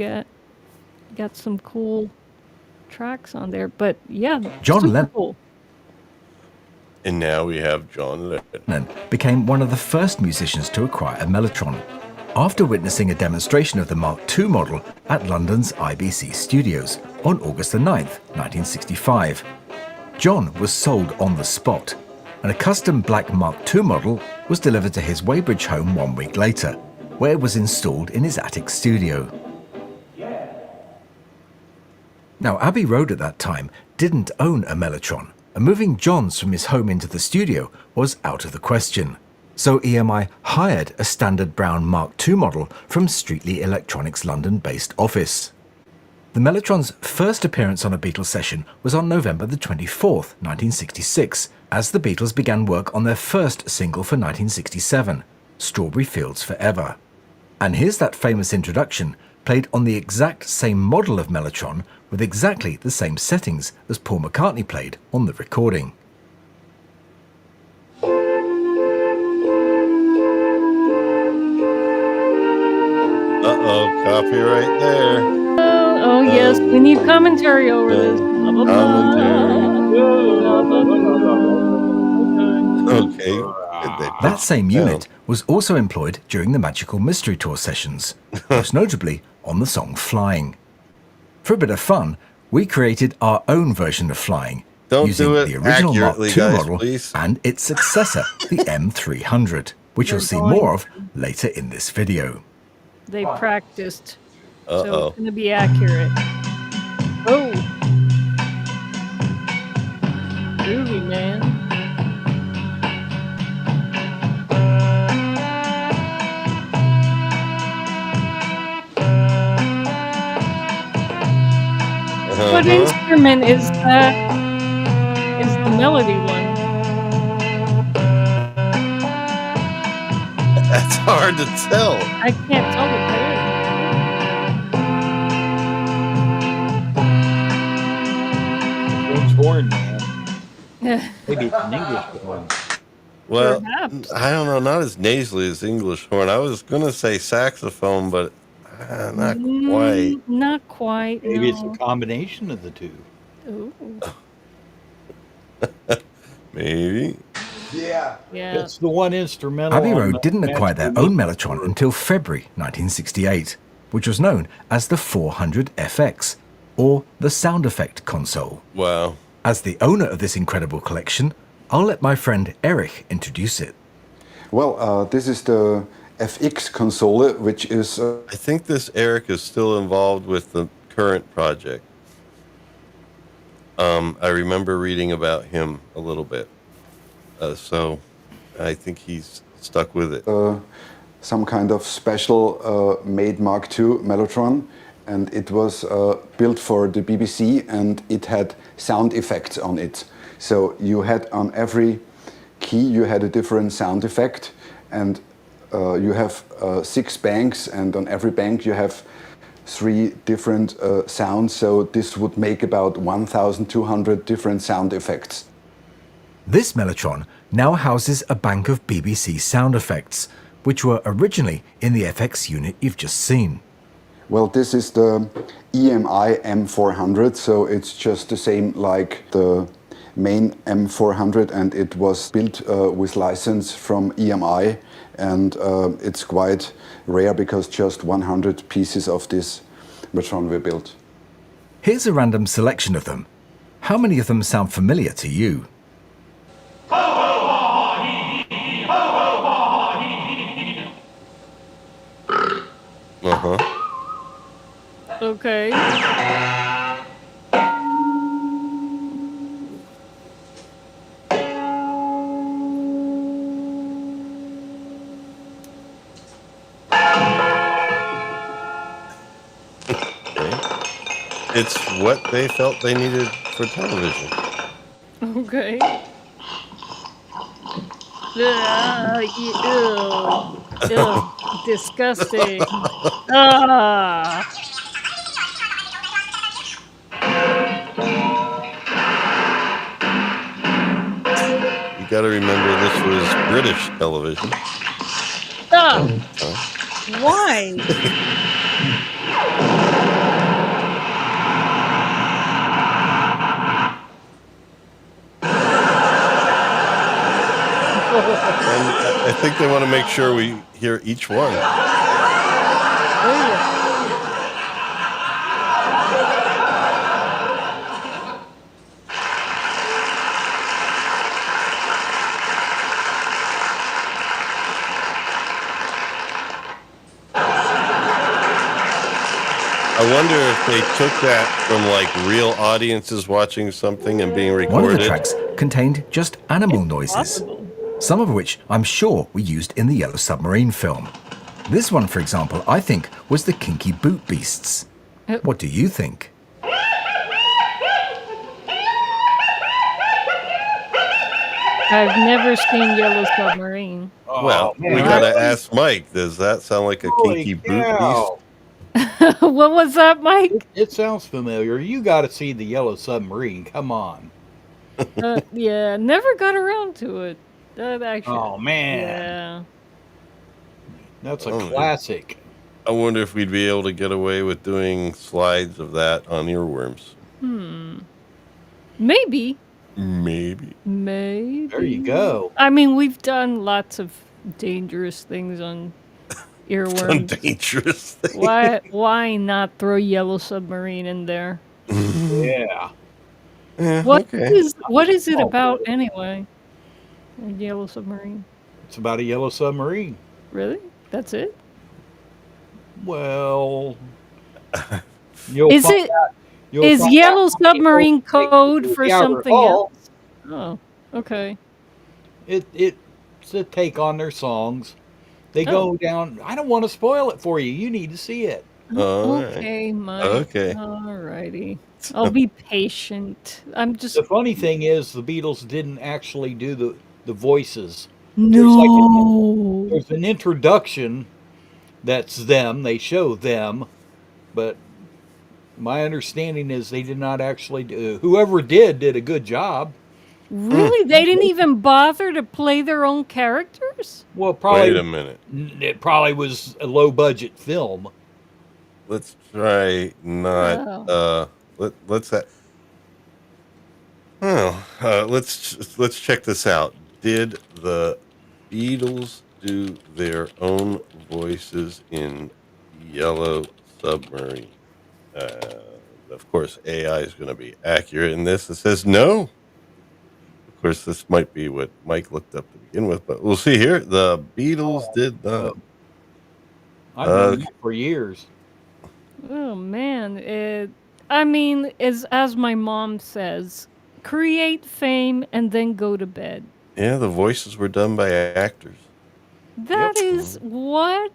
got some cool tracks on there, but yeah, John super Lennon cool. And now we have John Lennon. became one of the first musicians to acquire a Mellotron, after witnessing a demonstration of the Mark II model at London's IBC Studios on August the 9th, 1965. John was sold on the spot, and a custom black Mark II model was delivered to his Weybridge home 1 week later, where it was installed in his attic studio. Now, Abbey Road at that time didn't own a Mellotron, and moving John's from his home into the studio was out of the question. So EMI hired a standard brown Mark II model from Streatley Electronics' London-based office. The Mellotron's first appearance on a Beatles session was on November the 24th, 1966, as the Beatles began work on their first single for 1967, Strawberry Fields Forever. And here's that famous introduction, played on the exact same model of Mellotron with exactly the same settings as Paul McCartney played on the recording. Uh-oh, copyright there. Oh yes, we need commentary over this. Blah, blah, blah. Blah, blah, blah. Okay. That same unit was also employed during the Magical Mystery Tour sessions, most notably on the song Flying. For a bit of fun, we created our own version of Flying, Don't using do it the original Mark accurately, II guys, model please. and its successor, the M300, which you'll see more of later in this video. They practiced, so Uh-oh. it's going to be accurate. Oh, groovy, man. What instrument is that? Is the melody one? That's hard to tell. I can't tell what French horn, man. that is. Maybe it's an English horn. Well, Perhaps. I don't know, not as nasally as English horn. I was going to say saxophone, but not quite. Not quite. Maybe it's no. a combination of the two. Ooh, Maybe. yeah. It's the one instrumental. Abbey on Road the didn't acquire their Magical own Mystery Mellotron Tour. until February 1968, which was known as the 400 FX, or the sound effect console. Wow. As the owner of this incredible collection, I'll let my friend Erich introduce it. Well, this is the FX console, which is I think this Eric is still involved with the current project. I remember reading about him a little bit. So I think he's stuck with it. some kind of special made Mark II Mellotron, and it was built for the BBC, and it had sound effects on it. So you had on every key you had a different sound effect, and you have 6 banks, and on every bank you have 3 different sounds. So this would make about 1,200 different sound effects. This Mellotron now houses a bank of BBC sound effects, which were originally in the FX unit you've just seen. Well, this is the EMI M400, so it's just the same like the main M400, and it was built with license from EMI, and it's quite rare because just 100 pieces of this Mellotron were built. Here's a random selection of them. How many of them sound familiar to you? Uh-huh. Okay. It's what they felt they needed for television. Okay. Ew. Disgusting. Ah. You got to remember this was British television. Ah. Why? And I think they want to make sure we hear each one. I wonder if they took that from like real audiences watching something and being recorded. One of the tracks contained just animal noises, some of which I'm sure were used in the Yellow Submarine film. This one, for example, I think was the Kinky Boot Beasts. What do you think? I've never seen Yellow Submarine. Well, we gotta ask Mike. Does that sound like a Kinky Boot Beast? What was that, Mike? It sounds familiar. You got to see the Yellow Submarine. Come on. Yeah, never got around to it. Actually, Oh man, yeah. that's a classic. I wonder if we'd be able to get away with doing slides of that on earworms. Maybe. Maybe. There you go. I mean, we've done lots of dangerous things on earworms. Dangerous thing. Why not throw Yellow Submarine in there? Yeah. What is it about anyway? A Yellow Submarine. It's about a Yellow Submarine. Really? That's it? Well, is Yellow Submarine code for something else? Oh, okay. It's a take on their songs. They go down. I don't want to spoil it for you. You need to see it. Okay, Mike. Okay. All righty. I'll be patient. The funny thing is, the Beatles didn't actually do the voices. No. There's an introduction that's them. They show them, but my understanding is they did not actually do. Whoever did a good job. Really? They didn't even bother to play their own characters? Well, probably. Wait a minute. It probably was a low budget film. Let's try not. Let's check this out. Did the Beatles do their own voices in Yellow Submarine? Of course, AI is going to be accurate in this. It says no. Of course, this might be what Mike looked up to begin with, but we'll see here. The Beatles did not. I've known that for years. Oh, man. I mean, as my mom says, create fame and then go to bed. Yeah, the voices were done by actors. That is what?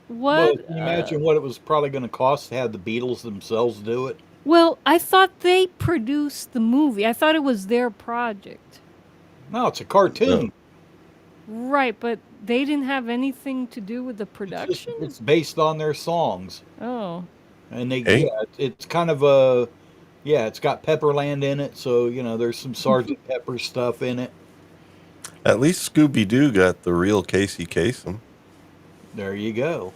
Well, can you imagine what it was probably going to cost to have the Beatles themselves do it? Well, I thought they produced the movie. I thought it was their project. No, it's a cartoon. Right, but they didn't have anything to do with the production? It's based on their songs. Oh. And it's kind of it's got Pepperland in it, so, there's some Sgt. Pepper stuff in it. At least Scooby-Doo got the real Casey Kasem. There you go.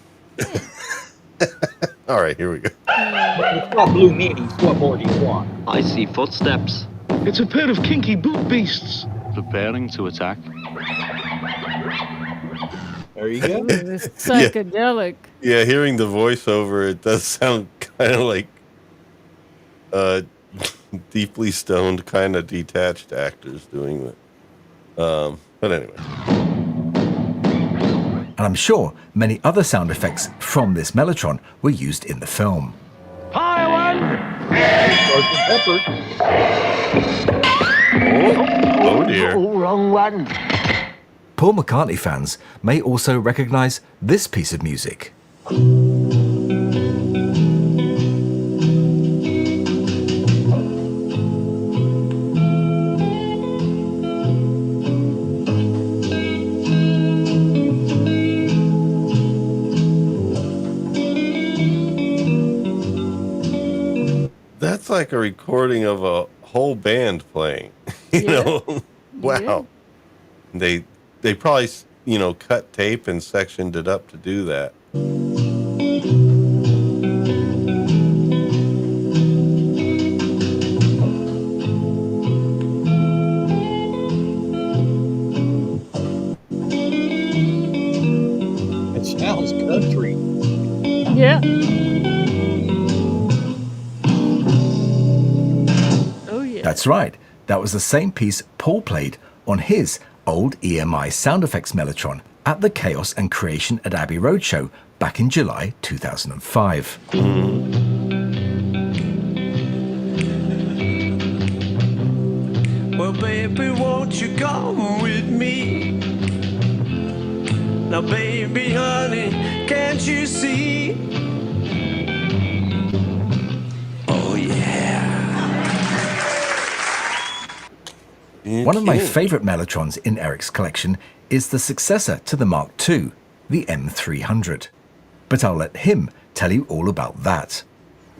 All right, here we go. It's got blue meanies. What more do you want? I see footsteps. It's a pair of kinky boot beasts. Preparing to attack. There you go. It's psychedelic. Yeah, hearing the voiceover, it does sound kind of like deeply stoned, kind of detached actors doing it. But anyway. And I'm sure many other sound effects from this Mellotron were used in the film. Hi, one! Sgt. Pepper. Oh dear. Oh, wrong one. Paul McCartney fans may also recognize this piece of music. like a recording of a whole band playing. you Yeah. know, wow. They probably cut tape and sectioned it up to do that. It sounds country. Yeah. Oh yeah. That's right. That was the same piece Paul played on his old EMI sound effects Mellotron at the Chaos and Creation at Abbey Road show back in July 2005. Well, baby, won't you come with me? Now, baby, honey, can't you see? Oh, yeah. One of my favorite Mellotrons in Eric's collection is the successor to the Mark II, the M300. But I'll let him tell you all about that.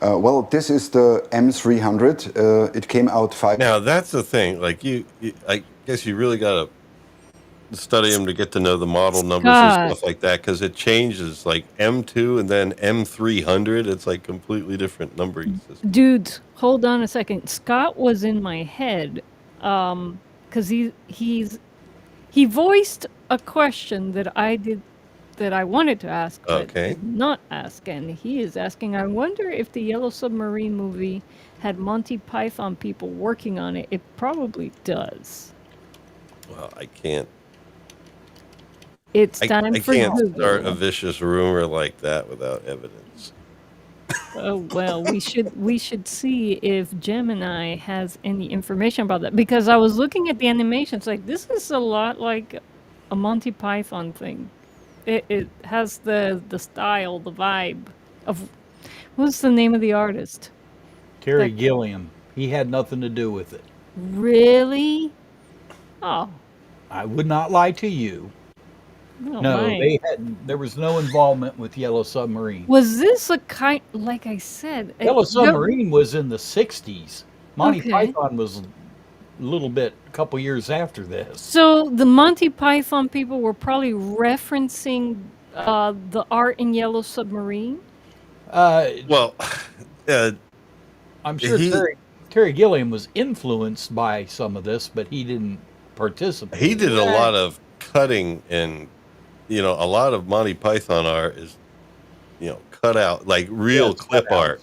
Well, this is the M300. It came out Now, that's the thing. Like, I guess you really got to study them to get to know the model numbers and stuff like that, because it changes, like M2 and then M300. It's like completely different numbering system. Dude, hold on a second. Scott was in my head because he voiced a question that I wanted to ask, but did not ask, and he is asking, I wonder if the Yellow Submarine movie had Monty Python people working on it. It probably does. Well, I can't. It's time I for can't Google. start a vicious rumor like that without evidence. Oh well, we should see if Gemini has any information about that, because I was looking at the animations. Like, this is a lot like a Monty Python thing. It has the style, the vibe of, what's the name of the artist? Terry Gilliam. He had nothing to do with it. Really? Oh. I would not lie to you. Oh, No, my. there was no involvement with Yellow Submarine. Was this a kind, like I said, Yellow Submarine was in the 60s. Monty Okay. Python was a couple years after this. So the Monty Python people were probably referencing the art in Yellow Submarine? Well, I'm sure Terry Gilliam was influenced by some of this, but he didn't participate. he did a lot of cutting, and a lot of Monty Python art is cut out, like real clip art.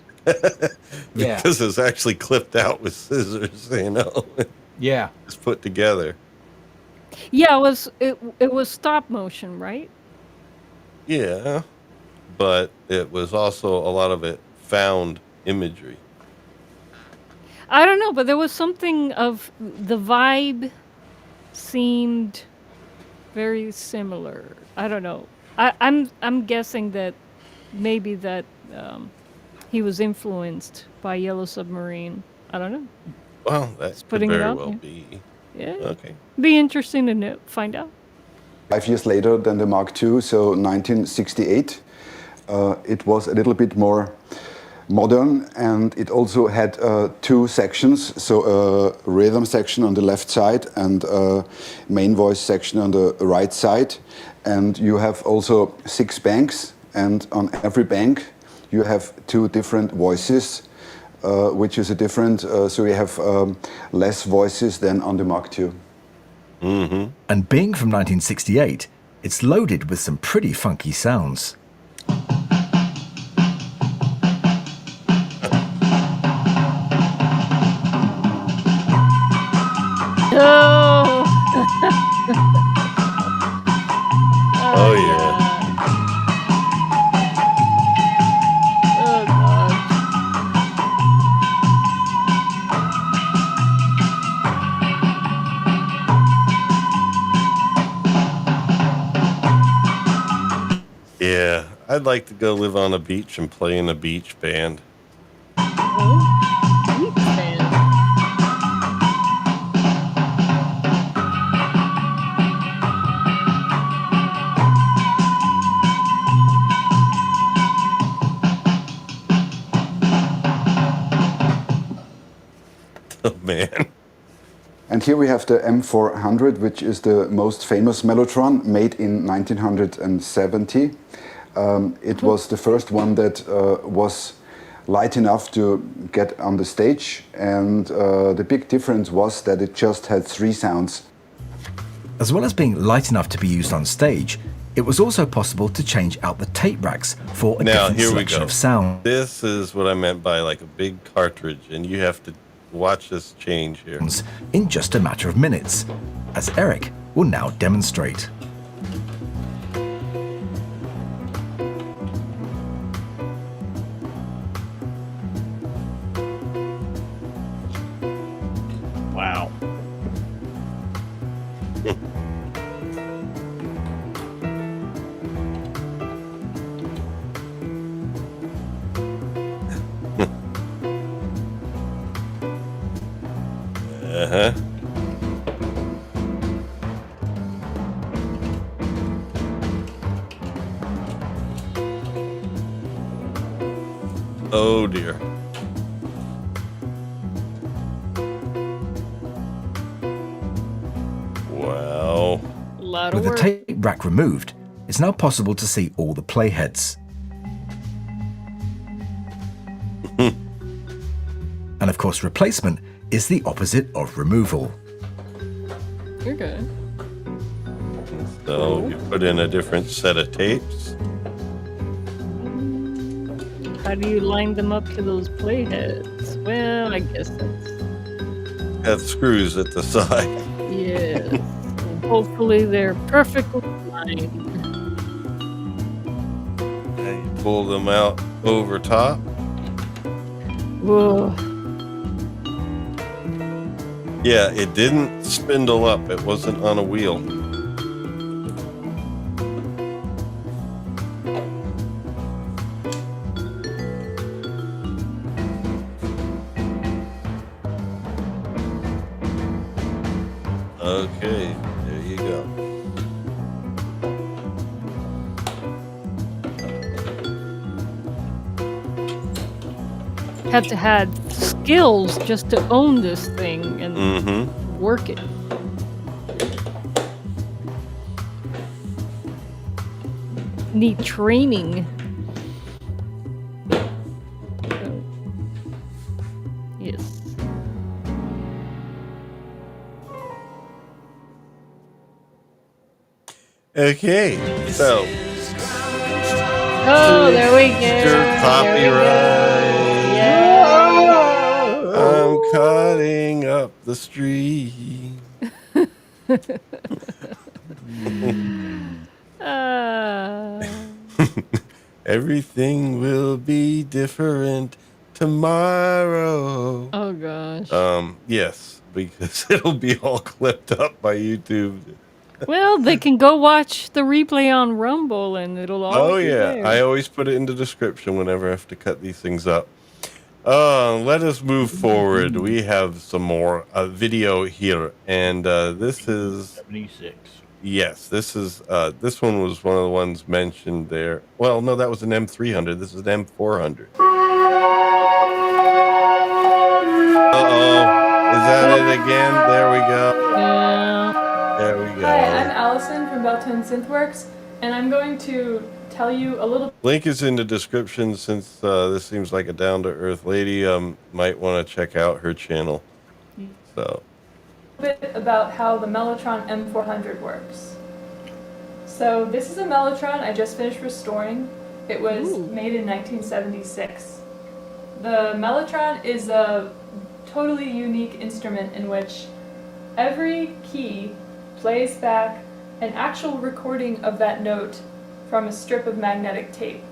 Because it's actually clipped out with scissors, Yeah. It's put together. Yeah, it was stop motion, right? Yeah, but it was also a lot of it found imagery. I don't know, but there was something of the vibe seemed very similar. I don't know. I'm guessing that maybe that he was influenced by Yellow Submarine. I don't know. Well, that Just could putting it very out well there. be. Yeah. Okay. Be interesting to find out. 5 years later than the Mark II, so 1968. It was a little bit more modern, and it also had 2 sections, so a rhythm section on the left side and a main voice section on the right side. And you have also 6 banks, and on every bank you have 2 different voices, which is a different, so you have less voices than on the Mark II. Mm-hmm. And being from 1968, it's loaded with some pretty funky sounds. Oh, Oh yeah. oh God. Yeah, I'd like to go live on a beach and play in a beach band. Beach band. And here we have the M400, which is the most famous Mellotron, made in 1970. It was the first one that was light enough to get on the stage, and the big difference was that it just had 3 sounds. As well as being light enough to be used on stage, it was also possible to change out the tape racks for a Now, different here we selection go. of sound. This is what I meant by like a big cartridge, and you have to watch this change here. In just a matter of minutes, as Eric will now demonstrate. Wow. Uh-huh. Oh dear. Wow. A lot With of the work. tape rack removed, it's now possible to see all the playheads. And of course, replacement is the opposite of removal. You're good. So you put in a different set of tapes. How do you line them up to those playheads? Well, I guess that's... Have screws at the side. Yes. Hopefully they're perfectly lined. And you pull them out over top. Whoa. Yeah, it didn't spindle up. It wasn't on a wheel. Okay, there you go. Have to have skills just to own this thing and work it. Need training. So, yes. Okay, so Oh, there we go. Mr. Copyright. Yeah. I'm cutting up the street. Everything will be different tomorrow. Oh gosh. Yes, because it'll be all clipped up by YouTube. Well, they can go watch the replay on Rumble and it'll all Oh be yeah, there. I always put it in the description whenever I have to cut these things up. Let us move forward. We have some more video here, and this is 76. yes, this is this one was one of the ones mentioned there. Well, no, that was an M300. This is an M400. Uh-oh, is that it again? There we go. Yeah. There we go. Hi, I'm Allison from Beltone Synthworks, and I'm going to tell you a little Link is in the description. Since this seems like a down-to-earth lady, might want to check out her channel. So, bit about how the Mellotron M400 works. So this is a Mellotron I just finished restoring. It was made in 1976. The Mellotron is a totally unique instrument in which every key plays back an actual recording of that note from a strip of magnetic tape.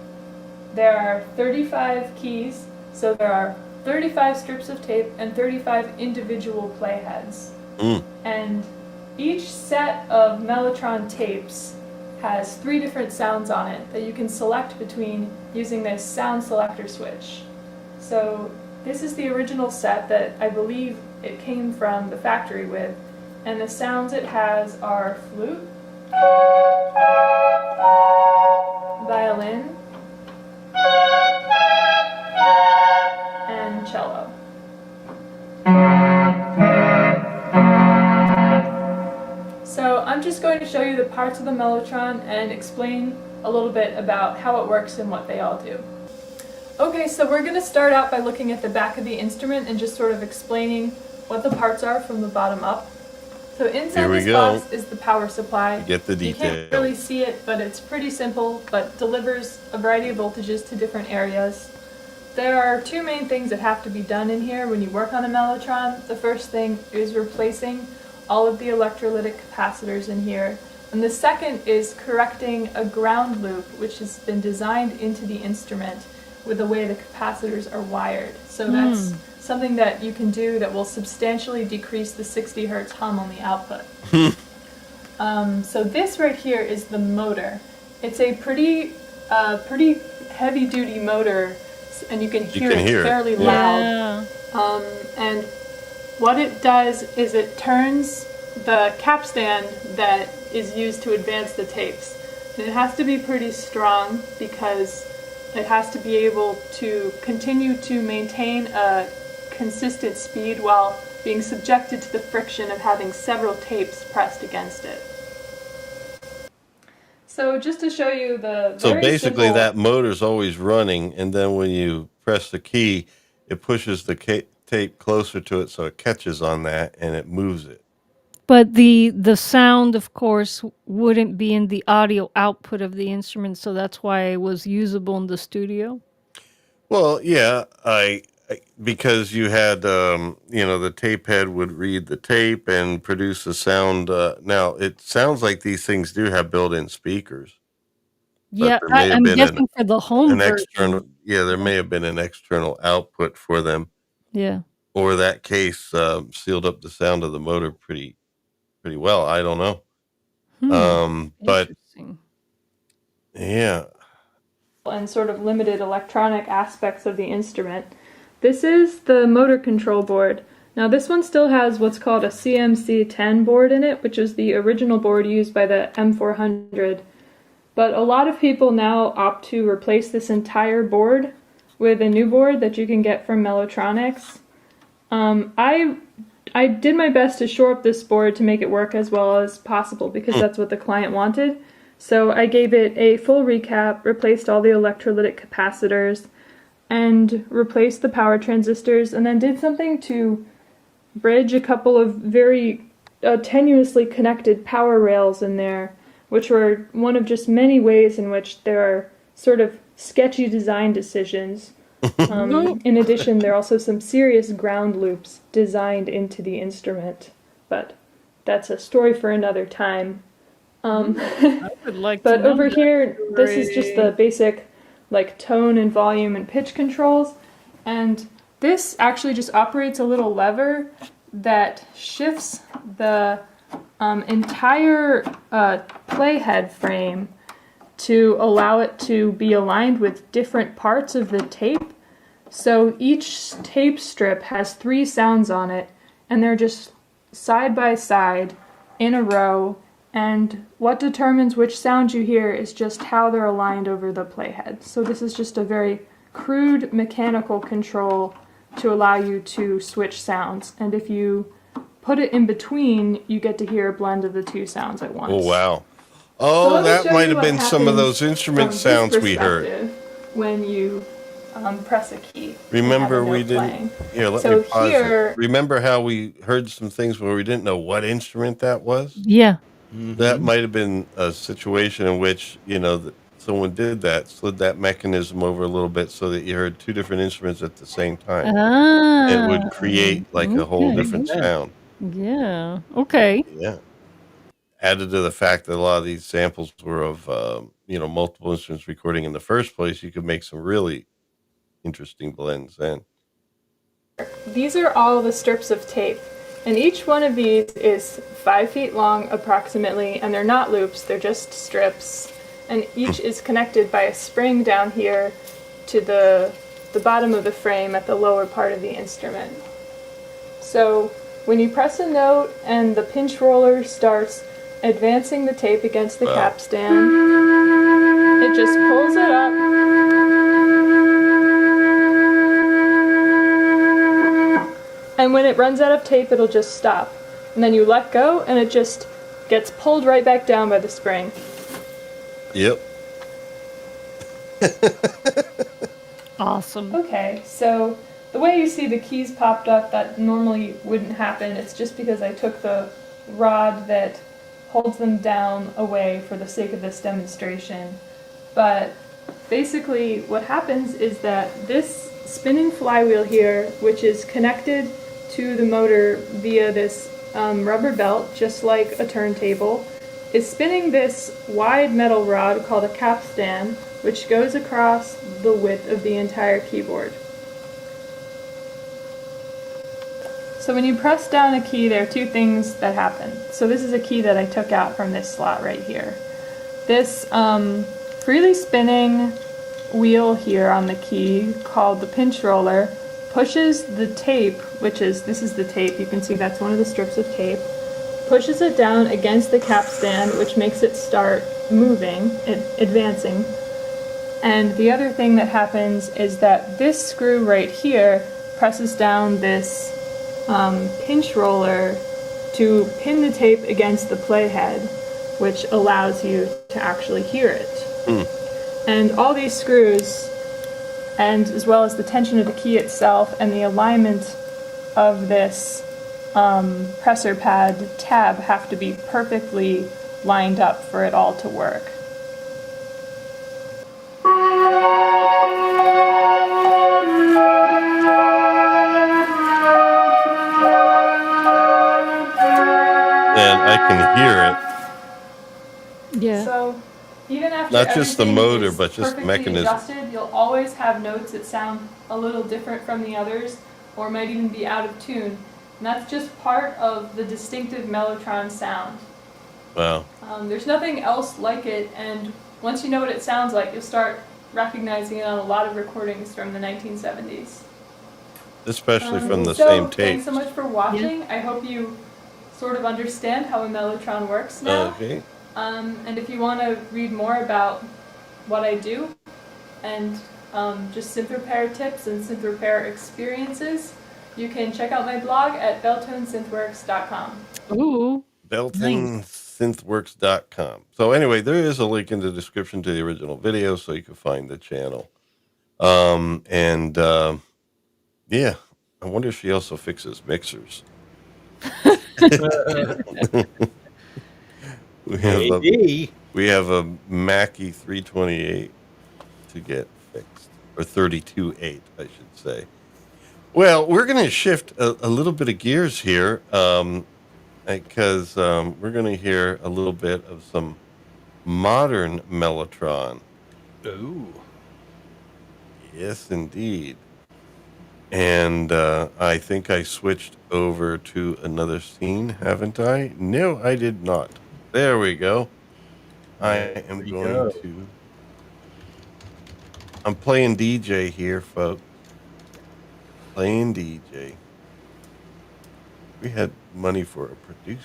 There are 35 keys, so there are 35 strips of tape and 35 individual playheads. And each set of Mellotron tapes has 3 different sounds on it that you can select between using this sound selector switch. So this is the original set that I believe it came from the factory with, and the sounds it has are flute, violin, and cello. So I'm just going to show you the parts of the Mellotron and explain a little bit about how it works and what they all do. Okay, so we're going to start out by looking at the back of the instrument and just sort of explaining what the parts are from the bottom up. So inside this box is the power supply. Get the detail. You can't really see it, but it's pretty simple, but delivers a variety of voltages to different areas. There are two main things that have to be done in here when you work on a Mellotron. The first thing is replacing all of the electrolytic capacitors in here. And the second is correcting a ground loop, which has been designed into the instrument with the way the capacitors are wired. So that's something that you can do that will substantially decrease the 60 hertz hum on the output. So this right here is the motor. It's a pretty heavy-duty motor, and you can hear it fairly loud. And what it does is it turns the capstan that is used to advance the tapes. And it has to be pretty strong because it has to be able to continue to maintain a consistent speed while being subjected to the friction of having several tapes pressed against it. So just to show you the So basically that motor's always running, and then when you press the key, it pushes the tape closer to it so it catches on that and it moves it. But the sound, of course, wouldn't be in the audio output of the instrument, so that's why it was usable in the studio? Well, yeah, because you had, the tape head would read the tape and produce the sound. Now, it sounds like these things do have built-in speakers. Yeah, I'm guessing for the home version. There may have been an external output for them. Yeah. Or that case sealed up the sound of the motor pretty well. I don't know. But yeah. And sort of limited electronic aspects of the instrument. This is the motor control board. Now this one still has what's called a CMC10 board in it, which is the original board used by the M400. But a lot of people now opt to replace this entire board with a new board that you can get from Mellotronics. I did my best to shore up this board to make it work as well as possible because that's what the client wanted. So I gave it a full recap, replaced all the electrolytic capacitors, and replaced the power transistors, and then did something to bridge a couple of very tenuously connected power rails in there, which were one of just many ways in which there are sort of sketchy design decisions. In addition, there are also some serious ground loops designed into the instrument, but that's a story for another time. I would like but to know over that. here, this is just the basic like tone and volume and pitch controls, and this actually just operates a little lever that shifts the entire playhead frame to allow it to be aligned with different parts of the tape. So each tape strip has 3 sounds on it, and they're just side by side in a row, and what determines which sound you hear is just how they're aligned over the playhead. So this is just a very crude mechanical control to allow you to switch sounds, and if you put it in between, you get to hear a blend of the 2 sounds at once. Oh, wow. So let me that show might you have what been some of happens those instrument from this sounds we heard. perspective when you press a key. Remember and have a we note didn't. playing. Here, let So me pause here- it. Remember how we heard some things where we didn't know what instrument that was? Yeah. That might have been a situation in which, someone did that, slid that mechanism over a little bit so that you heard 2 different instruments at the same time. It would create like a whole different sound. Yeah. Okay. Yeah. Added to the fact that a lot of these samples were of, multiple instruments recording in the first place, you could make some really interesting blends then. These are all the strips of tape, and each one of these is 5 feet long approximately, and they're not loops, they're just strips, and each is connected by a spring down here to the bottom of the frame at the lower part of the instrument. So when you press a note and the pinch roller starts advancing the tape against the capstan, it just pulls it up. And when it runs out of tape, it'll just stop. And then you let go, and it just gets pulled right back down by the spring. Yep. Awesome. Okay, so the way you see the keys popped up, that normally wouldn't happen. It's just because I took the rod that holds them down away for the sake of this demonstration. But basically what happens is that this spinning flywheel here, which is connected to the motor via this rubber belt, just like a turntable, is spinning this wide metal rod called a capstan, which goes across the width of the entire keyboard. So when you press down a key, there are two things that happen. So this is a key that I took out from this slot right here. This freely spinning wheel here on the key, called the pinch roller, pushes the tape, this is the tape, you can see that's one of the strips of tape, pushes it down against the capstan, which makes it start moving, advancing. And the other thing that happens is that this screw right here presses down this pinch roller to pin the tape against the playhead, which allows you to actually hear it. And all these screws, and as well as the tension of the key itself and the alignment of this presser pad tab, have to be perfectly lined up for it all to work. And I can hear it. Yeah. So even after Not just the everything motor, is but just the perfectly mechanism. adjusted, you'll always have notes that sound a little different from the others, or might even be out of tune. And that's just part of the distinctive Mellotron sound. Wow. There's nothing else like it, and once you know what it sounds like, you'll start recognizing it on a lot of recordings from the 1970s. Especially from the so same tape. Thanks so much for watching. I hope you sort of understand how a Mellotron works now. Okay. And if you want to read more about what I do and just synth repair tips and synth repair experiences, you can check out my blog at beltonesynthworks.com. Ooh. beltonesynthworks.com. So anyway, there is a link in the description to the original video, so you can find the channel. Yeah, I wonder if she also fixes mixers. We have a Mackie 328 to get fixed, or 32.8, I should say. Well, we're going to shift a little bit of gears here, because we're going to hear a little bit of some modern Mellotron. Ooh. Yes, indeed. And I think I switched over to another scene, haven't I? No, I did not. There we go. I am going to... I'm playing DJ here, folks. Playing DJ. We had money for a producer.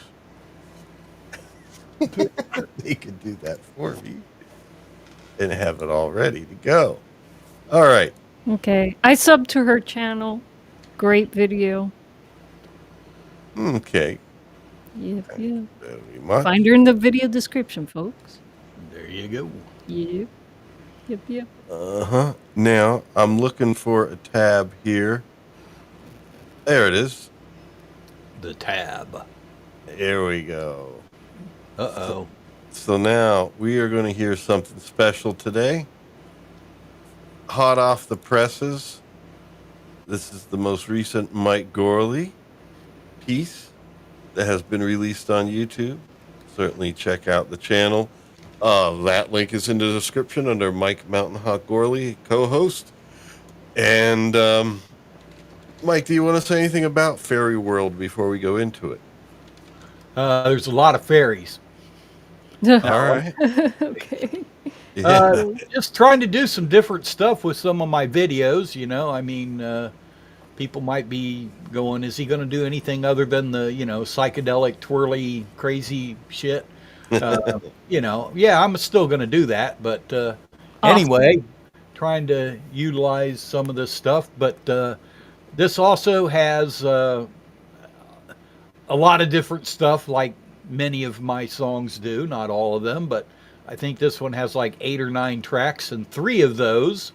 They could do that for me and have it all ready to go. All right. Okay. I subbed to her channel. Great video. Okay. Yep, Thank you yep. very much. Find her in the video description, folks. There you go. Yep. Yep, yep. Uh-huh. Now, I'm looking for a tab here. There it is. The tab. There we go. Uh-oh. So now we are going to hear something special today. Hot off the presses. This is the most recent Mike Gorley piece that has been released on YouTube. Certainly check out the channel. That link is in the description under Mike Mountain Hawk Gorley, co-host. And Mike, do you want to say anything about Fairy World before we go into it? There's a lot of fairies. All right. Okay. Just trying to do some different stuff with some of my videos, you know. I mean, people might be going, is he going to do anything other than the, you know, psychedelic, twirly, crazy shit? You know, yeah, I'm still going to do that. But anyway, trying to utilize some of this stuff. But this also has a lot of different stuff like many of my songs do, not all of them, but I think this one has like 8 or 9 tracks, and 3 of those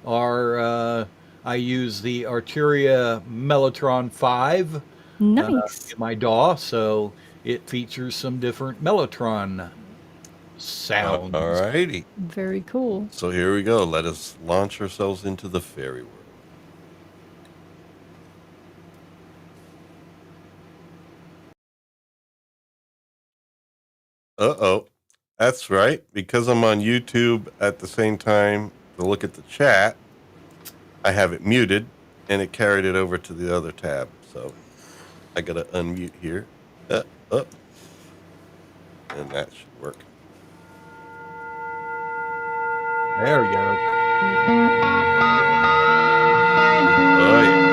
are I use the Arturia Mellotron 5 Nice. in my DAW, so it features some different Mellotron sounds. All righty. Very cool. So here we go. Let us launch ourselves into the fairy world. Uh-oh. That's right. Because I'm on YouTube at the same time to look at the chat, I have it muted, and it carried it over to the other tab. So I got to unmute here. Up. And that should work. There we go. Oh, yeah.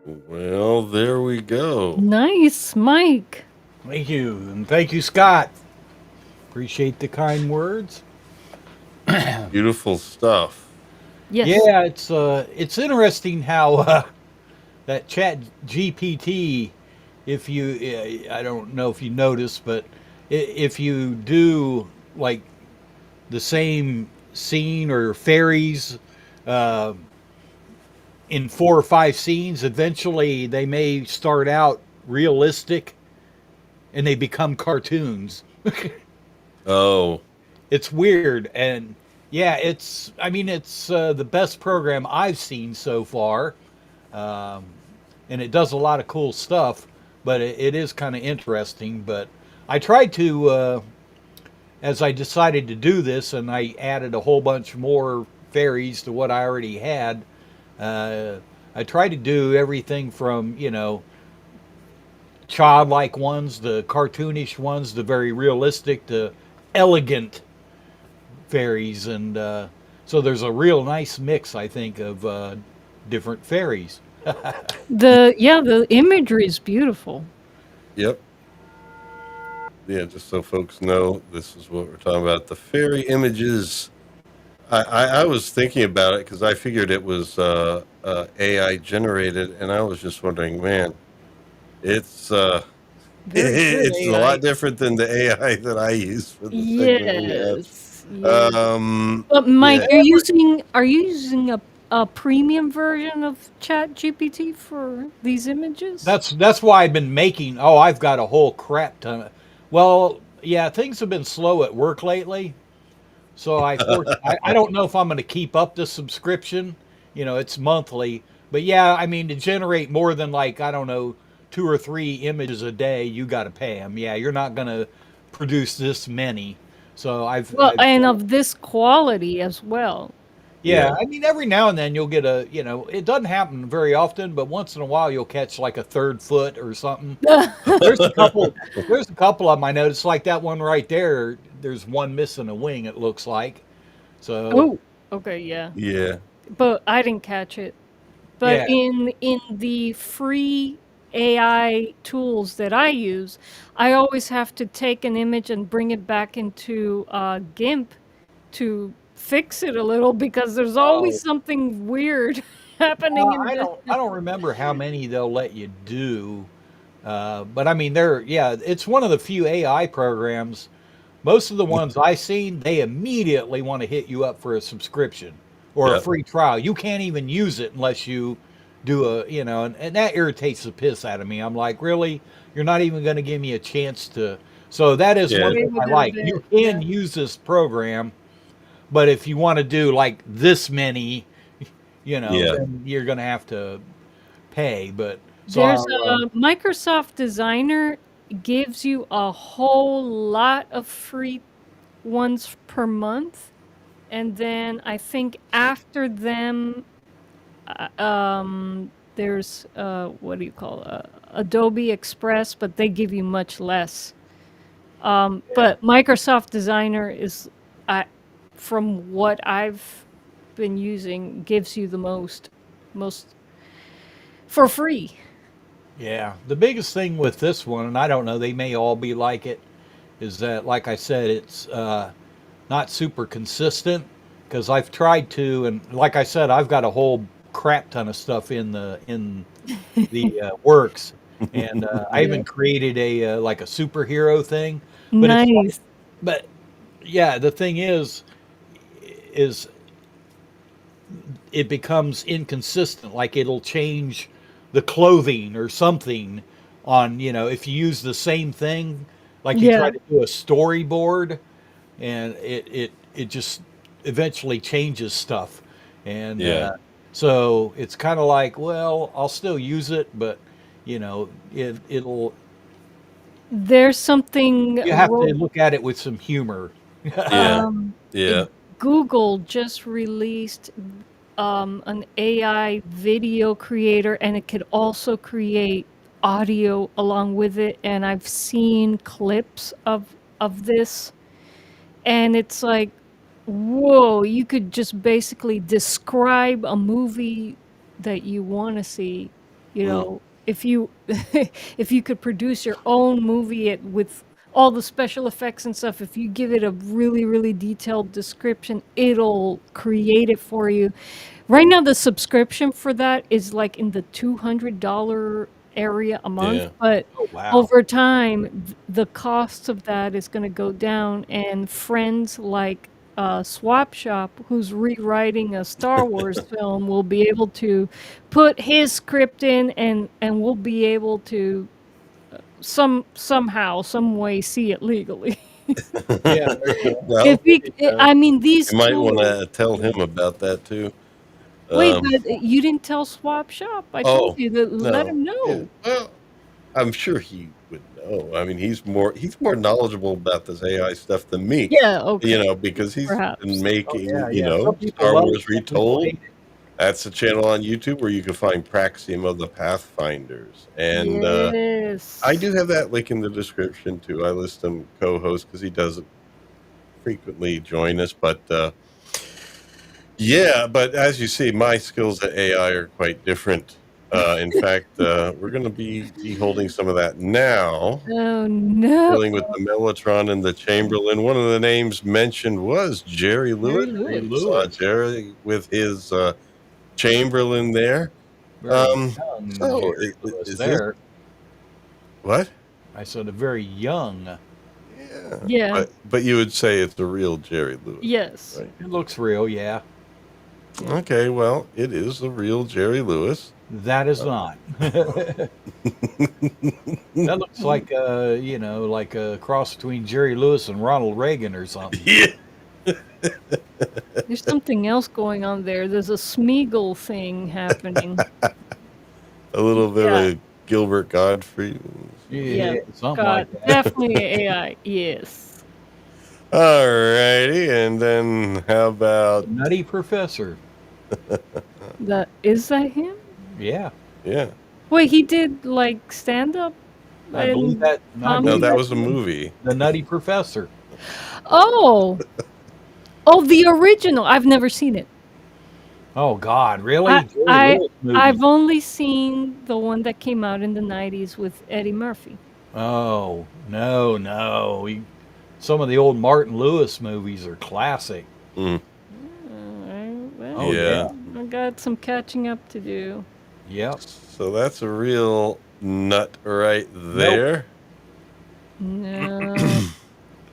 Well, there we go. Nice, Mike. Thank you, and thank you, Scott. Appreciate the kind words. Beautiful stuff. Yes. Yeah, it's interesting how that Chat GPT, if you, I don't know if you noticed, but if you do like the same scene or fairies uh, in 4 or 5 scenes, eventually they may start out realistic and they become cartoons. Oh, It's weird, and yeah, it's the best program I've seen so far, um, and it does a lot of cool stuff. But it is kind of interesting. But I tried to, as I decided to do this, and I added a whole bunch more fairies to what I already had. Uh, I tried to do everything from childlike ones, the cartoonish ones, the very realistic, the elegant fairies, and so there's a real nice mix, I think, of different fairies. The imagery is beautiful. yep. Yeah, just so folks know, this is what we're talking about. The fairy images. I was thinking about it because I figured it was AI generated, and I was just wondering, man, it's Very good it's a AI. lot different than the AI that I use for the segment we had. Yes. But Mike, Yeah. are you using a premium version of Chat GPT for these images? That's why I've been making. Oh, I've got a whole crap ton. Well, yeah, things have been slow at work lately, so I don't know if I'm going to keep up the subscription. It's monthly, but yeah, I mean to generate more than like I don't know 2 or 3 images a day, you got to pay them. Yeah, you're not going to produce this many. So Well, and of this quality as well. Yeah, I mean, every now and then you'll get it doesn't happen very often, but once in a while you'll catch like a third foot or something. There's a couple of them I noticed, like that one right there. There's one missing a wing, it looks like. So Oh, okay, yeah. Yeah. But I didn't catch it. But Yeah. in the free AI tools that I use, I always have to take an image and bring it back into GIMP to fix it a little because there's always something weird happening in I the don't remember how many they'll let you do, but I mean it's one of the few AI programs. Most of the ones I've seen, they immediately want to hit you up for a subscription or a Yep. free trial. You can't even use it unless you do and that irritates the piss out of me. I'm like, really? You're not even going to give me a chance to. So that is Yeah. one thing I like. You can use this program, but if you want to do like this many, Yeah. then you're going to have to pay. But There's a Microsoft Designer gives you a whole lot of free ones per month, and then I think after them, there's what do you call Adobe Express, but they give you much less. But Microsoft Designer is, from what I've been using, gives you the most for free. Yeah, the biggest thing with this one, and I don't know, they may all be like it, is that, like I said, it's not super consistent because I've tried to, and like I said, I've got a whole crap ton of stuff in the works, and I even created a like a superhero thing, but it's Nice. but yeah, the thing is it becomes inconsistent. Like it'll change the clothing or something on, if you use the same thing, like you try Yeah. to do a storyboard and it just eventually changes stuff. And Yeah. so it's kind of like, well, I'll still use it, but it'll There's something you have to look at it with some humor. Yeah. Yeah. Google just released an AI video creator, and it could also create audio along with it. And I've seen clips of this, and it's like, whoa! You could just basically describe a movie that you want to see You know, if you if you could produce your own movie with all the special effects and stuff, if you give it a really, really detailed description, it'll create it for you. Right now, the subscription for that is like in the $200 area a month, Yeah. but Oh, wow. over time, the cost of that is going to go down, and friends like Swap Shop, who's rewriting a Star Wars film, will be able to put his script in, and we'll be able to somehow, some way, see it legally. Yeah, there you go. Well, If we, I mean, these you might want tools. to tell him about that too. Wait, but you didn't tell Swap Shop. I told you to let him Yeah. know. Well, I'm sure he would know. I mean, he's more knowledgeable about this AI stuff than me. Yeah, okay. You know, because he's Perhaps. been making, Oh, yeah, you yeah. know, Some people Star love Wars it, some people Retold. hate it. That's a channel on YouTube where you can find Praxima the Pathfinders. And Yes. I do have that link in the description too. I list him co-host because he doesn't frequently join us. But yeah, but as you see, my skills at AI are quite different. In fact, we're going to be holding some of that now. Oh no. Dealing with the Mellotron and the Chamberlain. One of the names mentioned was Jerry Lewis. Jerry We saw Jerry with his Chamberlain there. Very young So Jerry Lewis is this there. what? I said a very young. Yeah. But you would say it's the real Jerry Lewis. Yes. Right? It looks real, yeah. Okay, well, it is the real Jerry Lewis. That is not. That looks like you know, like a cross between Jerry Lewis and Ronald Reagan or something. Yeah. There's something else going on there. There's a Smeagol thing happening. A little bit of Gilbert Godfrey. Yeah, something God, like that. definitely AI. Yes. All righty, and then how about Nutty Professor? Is that him? Yeah. Yeah. Wait, he did like stand up? I believe that. No, that was a movie. The Nutty Professor. Oh. Oh, the original. I've never seen it. Oh God, really? Jerry Lewis movies. I've only seen the one that came out in the 90s with Eddie Murphy. Oh no! Some of the old Martin Lewis movies are classic. Well, Oh yeah. I got some catching up to do. Yep. So that's a real nut right there. No.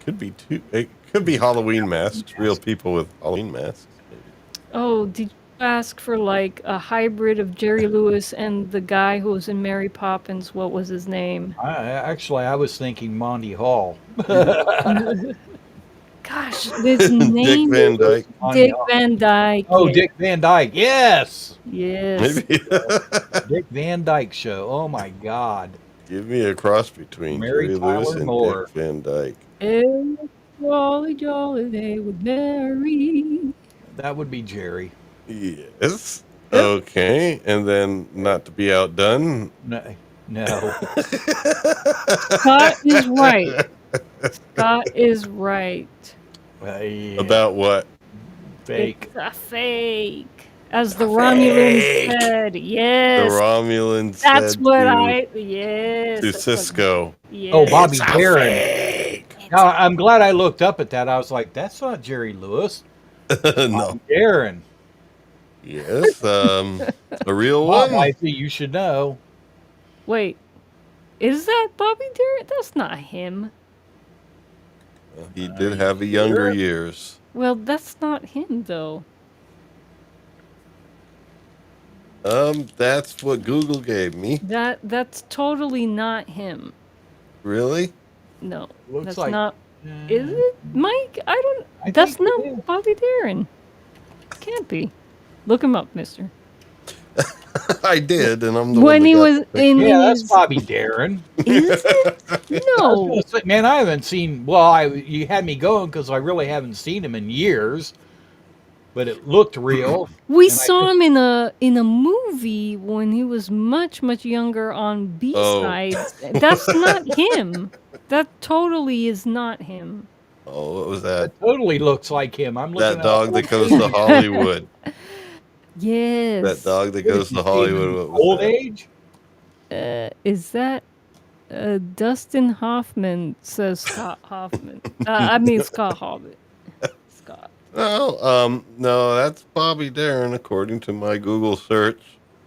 Could be it could be Halloween masks, real people with Halloween masks. Oh, did you ask for like a hybrid of Jerry Lewis and the guy who was in Mary Poppins? What was his name? I was thinking Monty Hall. Gosh, his name Dick Van Dyke. Dick Van Dyke. Oh, yeah. Dick Van Dyke. Yes. Yes. Maybe Dick Van Dyke show. Oh my God. give me a cross between Mary Jerry Lewis Tyler and Moore. Dick Van Dyke. It's jolly, jolly day with Mary. That would be Jerry. Yes. Okay, and then not to be outdone. No. Scott is right. Scott is right. Yeah. About what? Fake. It's a fake. As the Romulans said. The Yes. Romulans That's said what to yes. that's what- Cisco. yes. Oh, Bobby Darren. Now, I'm glad I looked up at that. I was like, that's not Jerry Lewis. No. Darren. Yes, a real Bob, one. I think you should know. Wait. Is that Bobby Darren? That's not him. He did have a younger years. Well, that's not him though. That's what Google gave me. That's totally not him. Really? No. Looks that's like- not Is it Mike? That's not Bobby Darren. Can't be. Look him up, mister. I did, and I'm the When one he that was got the in Yeah, that's his Bobby Darren. Is it? No. Man, I haven't seen. Well, you had me going because I really haven't seen him in years. But it looked real. We and I saw just- him in a movie when he was much younger on B-sides. That's not him. That totally is not him. Oh, what was that? It totally looks like him. I'm looking That dog that goes to Hollywood. Yes. That dog that goes to Hollywood. What was Old that? age? Is that Dustin Hoffman? Says Scott Hoffman. I mean Scott Hobbit. Scott. Oh, no, that's Bobby Darin, according to my Google search.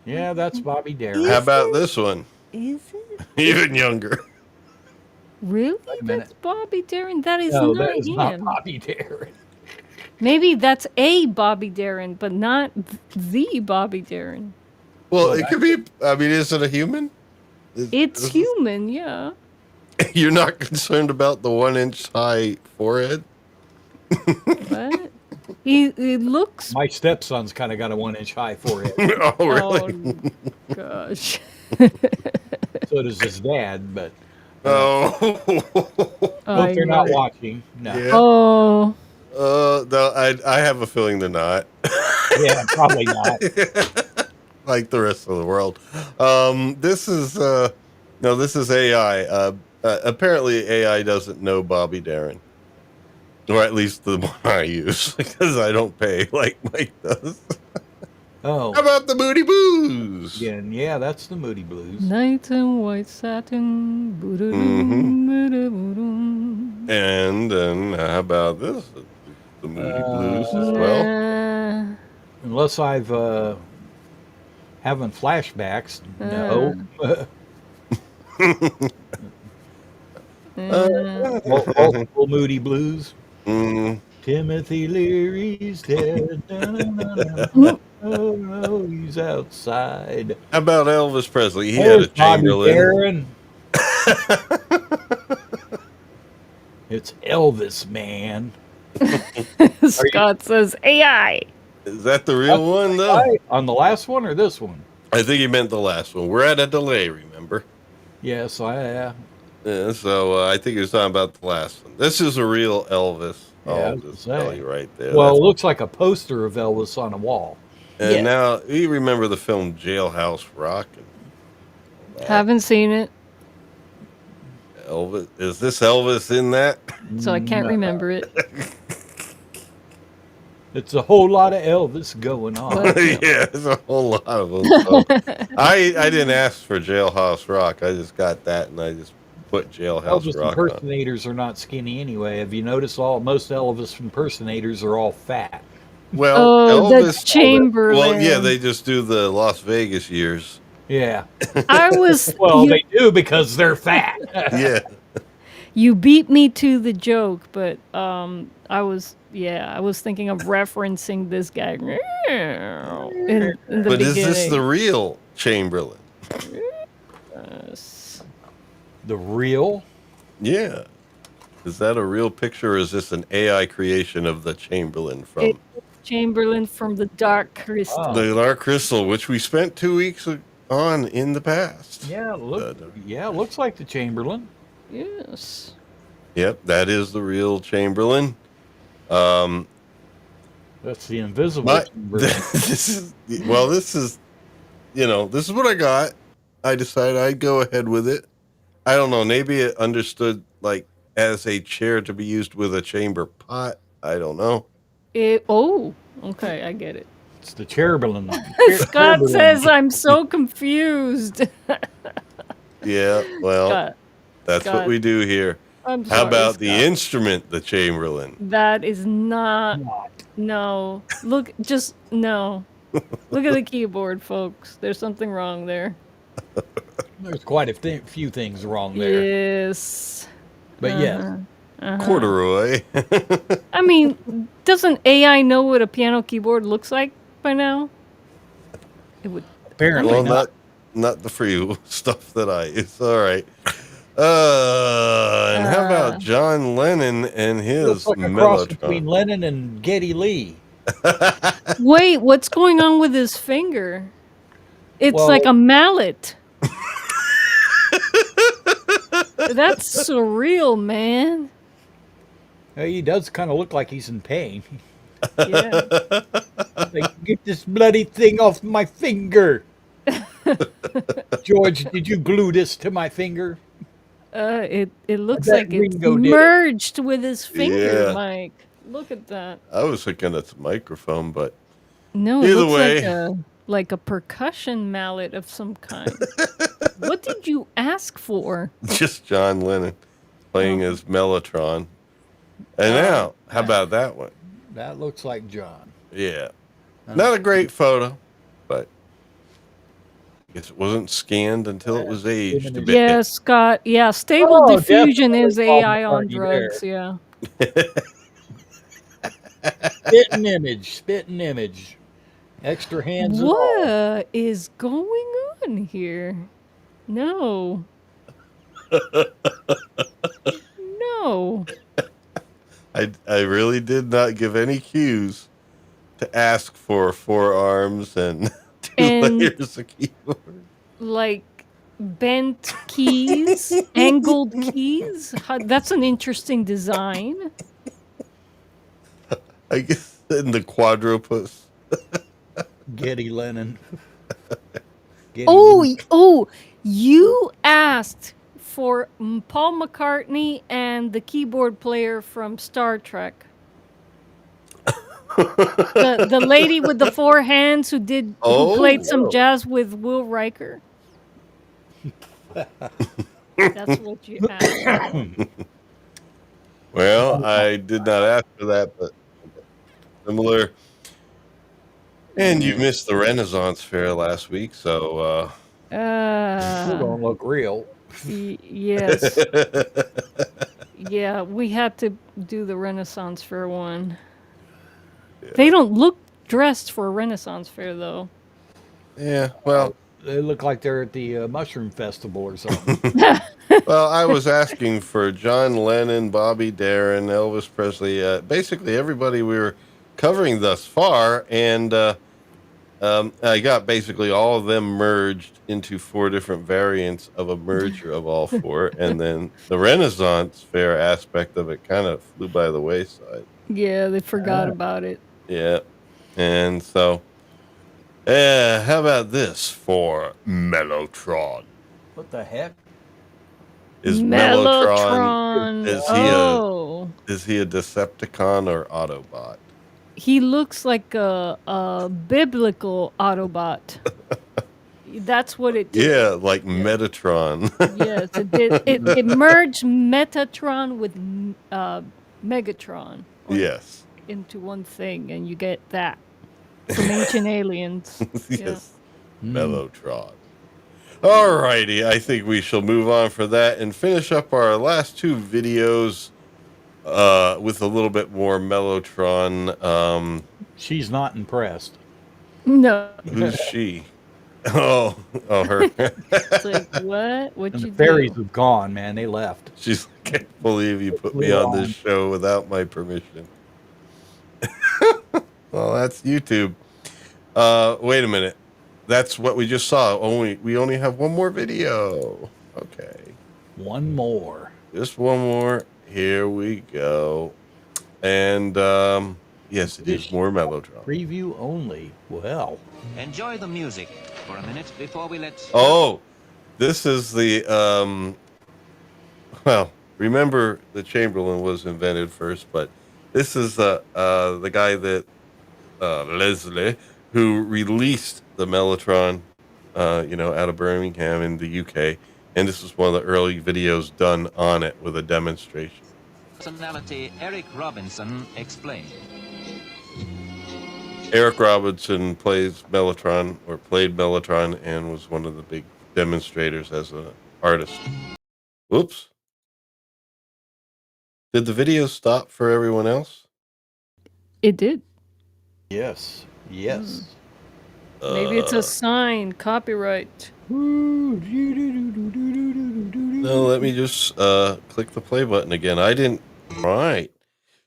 Yeah, that's Bobby Darin. How about this one? Is it? Even younger. Really? Wait a minute. That's Bobby Darin? That is No, not that is him. not Bobby Darin. Maybe that's a Bobby Darin, but not the Bobby Darin. Well, it could be. I mean, is it a human? It's human, yeah. You're not concerned about the 1-inch high forehead? What? He looks. My stepson's kind of got a 1-inch high forehead. Oh, really? Oh, gosh. So does his dad, but. Oh. Hope they're not watching. No. Yeah. Oh. No, I have a feeling they're not. Yeah, probably not. Like the rest of the world. This is AI. Apparently AI doesn't know Bobby Darin. Or at least the one I use, because I don't pay like Mike does. Oh. How about the Moody Blues? Yeah, that's the Moody Blues. Night and white satin. And then how about this? The Moody Blues as well. Unless I've having flashbacks. No. Multiple Moody Blues. Timothy Leary's dead. Oh, he's outside. How about Elvis Presley? He had a Chamberlain. It's Elvis, man. Scott says AI. Is that the real one, though? On the last one or this one? I think he meant the last one. We're at a delay, remember? Yes, Yeah, so I think he was talking about the last one. This is a real Elvis. I'll just tell you right there. Well, it looks like a poster of Elvis on a wall. And now, you remember the film Jailhouse Rock? Haven't seen it, Elvis, is this Elvis in that? so I can't remember it. It's a whole lot of Elvis going on. Yeah, there's a whole lot of them. So. I didn't ask for Jailhouse Rock. I just got that, and I just put Jailhouse Elvis Rock impersonators are not skinny anyway. Have you noticed most Elvis impersonators are all fat? Well, Elvis Chamberlain. Well, yeah, they just do the Las Vegas years. Yeah. I was. Well, they do because they're fat. Yeah. You beat me to the joke, but I was thinking of referencing this guy in the But beginning. is this the real Chamberlain? The real? Yeah. Is that a real picture, or is this an AI creation of the Chamberlain from Chamberlain from the Dark Crystal? the Dark Crystal, which we spent 2 weeks on in the past? Yeah, looks like the Chamberlain. Yes. Yep, that is the real Chamberlain. That's the invisible Chamberlain. This is what I got. I decided I'd go ahead with it. I don't know. Maybe it understood like as a chair to be used with a chamber pot. I don't know. Okay, I get it. It's the Chamberlain. Scott says I'm so confused. Yeah, well, Scott, that's what we do here. I'm How sorry, about the Scott. instrument, the Chamberlain? That is not. No. Look, just no. Look at the keyboard, folks. There's something wrong there. There's quite a few things wrong there. Yes. But yes. Corduroy. I mean, doesn't AI know what a piano keyboard looks like by now? It would. Apparently well, not the free stuff that I use. All right. And how about John Lennon and his Looks like a cross Mellotron? between Lennon and Geddy Lee. Wait, what's going on with his finger? It's Well- like a mallet. That's surreal, man. He does kind of look like he's in pain. Yeah. Like, get this bloody thing off my finger. George, did you glue this to my finger? It looks bet like it's Ringo did it. merged with his finger, Yeah. Mike. Look at that. I was thinking it's a microphone, but No, it Either looks way. like a percussion mallet of some kind. What did you ask for? Just John Lennon playing as Mellotron. And now, how about that one? That looks like John. Yeah. Not a great photo, but I guess it wasn't scanned until it was aged a bit. Yeah, Scott. Yeah, Stable Diffusion is definitely AI Paul on McCartney drugs. Yeah. Spitting image. Extra hands and all. What is going on here? No. No. I really did not give any cues to ask for 4 arms and 2 layers of keyboard. Like bent keys, angled keys. That's an interesting design. I guess in the quadrupus. Getty Lennon. Oh, you asked for Paul McCartney and the keyboard player from Star Trek. the lady with the 4 hands who played some jazz with Will Riker. That's what you asked. Well, I did not ask for that, but similar. And you missed the Renaissance Fair last week, so Still don't look real. Yes. Yeah, we had to do the Renaissance Fair one. Yeah. They don't look dressed for a Renaissance Fair, though. Yeah, well... They look like they're at the Mushroom Festival or something. Well, I was asking for John Lennon, Bobby Darin, Elvis Presley, basically everybody we were covering thus far, and I got basically all of them merged into 4 different variants of a merger of all 4, and then the Renaissance Fair aspect of it kind of flew by the wayside. Yeah, they forgot about it. Yeah, and so, how about this for Mellotron? What the heck? Is Mellotron, is he a Decepticon or Autobot? He looks like a biblical Autobot. That's what it did. Yeah, like Metatron. Yes, it did. It merged Metatron with Megatron. Yes. Into one thing, and you get that from Ancient Aliens. Yes. Yeah. Mellotron. All righty, I think we shall move on for that and finish up our last 2 videos with a little bit more Mellotron. She's not impressed. No. Who's she? Oh, her. It's like, what? What you the fairies have gone, man. They left. She's like, I can't believe you put me on this show without my permission. Well, that's YouTube. Wait a minute. That's what we just saw. We only have one more video. Okay. One more. Just one more. Here we go. And yes, it is more Mellotron. Preview only. Well. Enjoy the music for a minute before we let... Oh, this is the well, remember the Chamberlain was invented first, but this is the guy that Leslie, who released the Mellotron out of Birmingham in the UK, and this is one of the early videos done on it with a demonstration. Personality Eric Robinson explained. Eric Robinson plays Mellotron, or played Mellotron, and was one of the big demonstrators as an artist. Whoops. Did the video stop for everyone else? It did. Yes. Yes. Maybe it's a sign. Copyright. No, let me just click the play button again. I didn't. Right.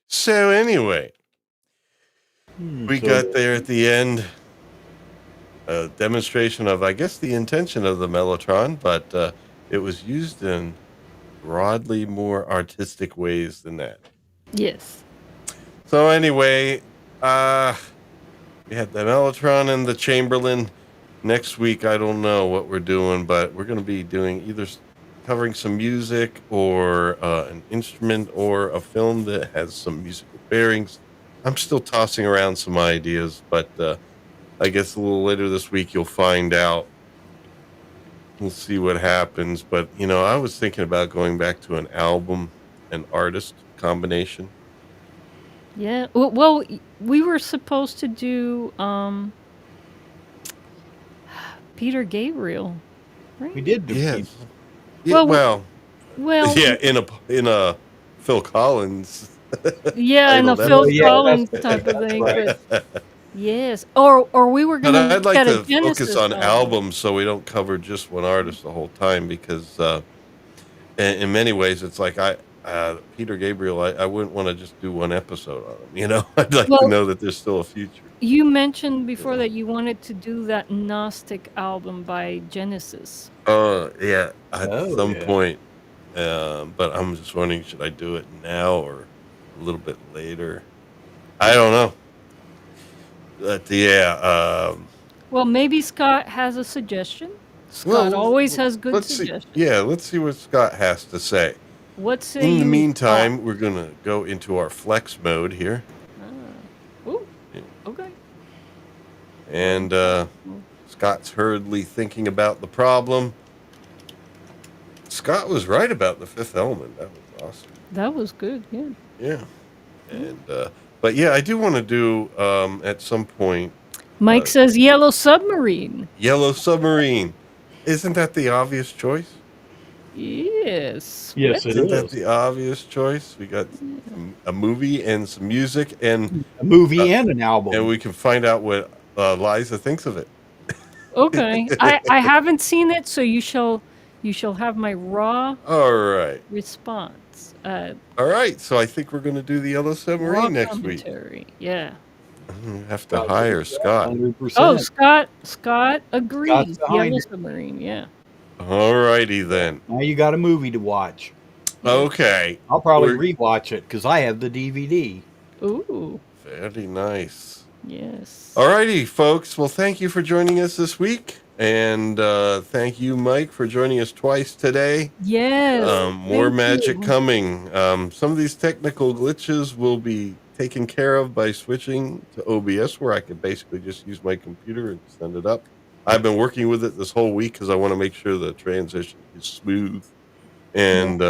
So anyway, we got there at the end. A demonstration of, I guess, the intention of the Mellotron, but it was used in broadly more artistic ways than that. Yes. So anyway, we had the Mellotron and the Chamberlain. Next week, I don't know what we're doing, but we're going to be doing either covering some music or an instrument or a film that has some musical bearings. I'm still tossing around some ideas, but I guess a little later this week you'll find out we'll see what happens. But I was thinking about going back to an album and artist combination. Yeah. Well, we were supposed to do Peter Gabriel, right? We did do Yes. Yeah, Well, yeah, in a Phil Collins yeah, and a titled Phil yeah, Collins that's type of thing, right. but yes, or we were But gonna I'd look like at a to focus Genesis on album. albums so we don't cover just one artist the whole time because in many ways it's like Peter Gabriel, I wouldn't want to just do one episode on him. I'd like to Well, know that there's still a future. you mentioned before that you wanted to do that Gnostic album by Genesis. Yeah, at Oh, some yeah. point. But I'm just wondering, should I do it now or a little bit later? I don't know. But yeah, Well, maybe Scott has a suggestion. Scott well, always has good let's see. suggestions. Yeah, let's see what Scott has to say. What say In the you, meantime, we're gonna go into our flex mode here, Scott? Ooh, okay. and Scott's hurriedly thinking about the problem. Scott was right about the Fifth Element. That was awesome. That was good, yeah. Yeah, and but yeah, I do want to do at some point Mike says Yellow Submarine. Yellow Submarine. Isn't that the obvious choice? Yes. Yes, it Isn't that is. the obvious choice? We got a movie and some music and A movie and an album. and we can find out what Liza thinks of it. Okay. I haven't seen it, so you shall have my raw All right. response. All right. So I think we're going to do the Yellow Raw Submarine next week. commentary. Yeah. We have to hire Scott. 100%. Oh, Scott agrees. Scott's behind Yellow it. Submarine, yeah. All righty then. Now you got a movie to watch. Okay. I'll probably We're- rewatch it because I have the DVD. Ooh, Very nice. yes. All righty, folks. Well, thank you for joining us this week. And thank you, Mike, for joining us twice today. Yes. More thank magic you. coming. Some of these technical glitches will be taken care of by switching to OBS, where I can basically just use my computer and send it up. I've been working with it this whole week because I want to make sure the transition is smooth and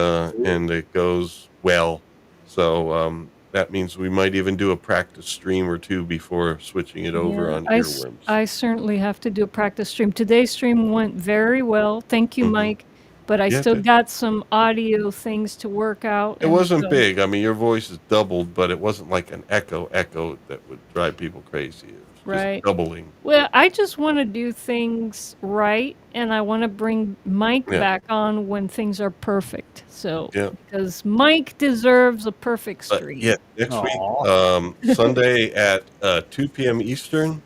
it goes well. So that means we might even do a practice stream or two before switching it over Yeah, on I Earworms. I certainly have to do a practice stream. Today's stream went very well. Thank you, Mike. But I Yeah, still good. got some audio things to work out. It and wasn't so- big. I mean, your voice is doubled, but it wasn't like an echo that would drive people crazy. It was Right. just doubling. Well, I just want to do things right, and I want to bring Mike Yeah. back on when things are perfect. So, Yeah. because Mike deserves a perfect But stream. yeah, next Aw. week, Sunday at 2 p.m. Eastern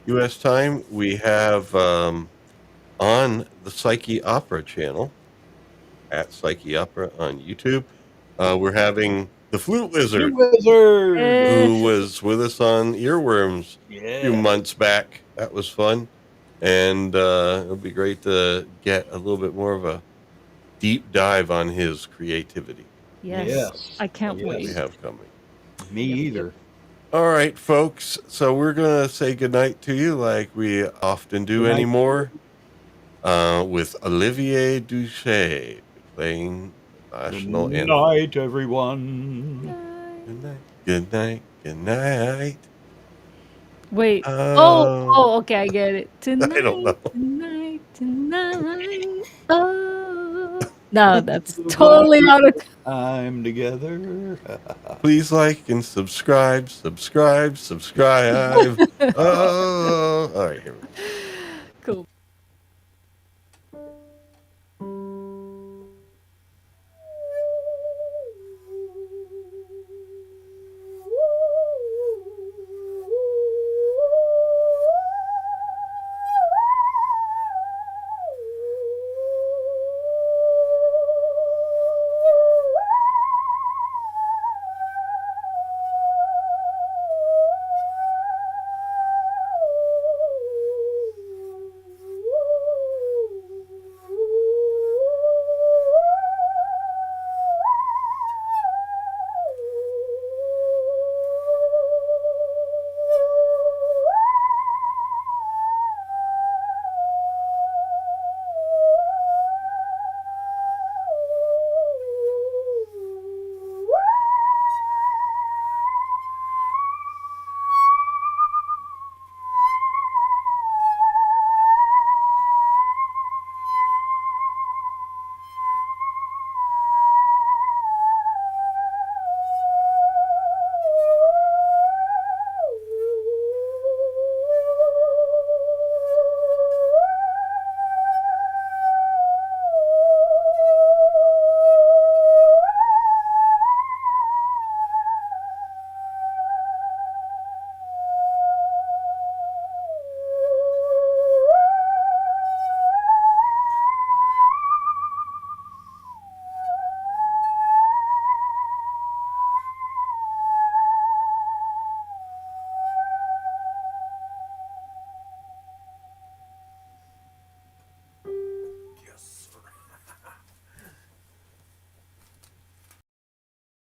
U.S. time, we have on the Psyche Opera channel, at Psyche Opera on YouTube, we're having the Flute Wizard, Wizard. who was with us on Earworms a few Yeah. months back. That was fun. And it'll be great to get a little bit more of a deep dive on his creativity Yes. Yes. I can't Yes. that wait. we have coming. Me either. All right, folks. So we're going to say goodnight to you like we often do Good night. anymore with Olivier Doucet playing the national Good anthem. night, everyone. Good night. Good night. Good night. Wait. Oh. Oh, okay, I get it. Tonight, don't know. tonight. Oh. No, that's totally out of. I'm together. Please like and subscribe. Oh. All right, here we go.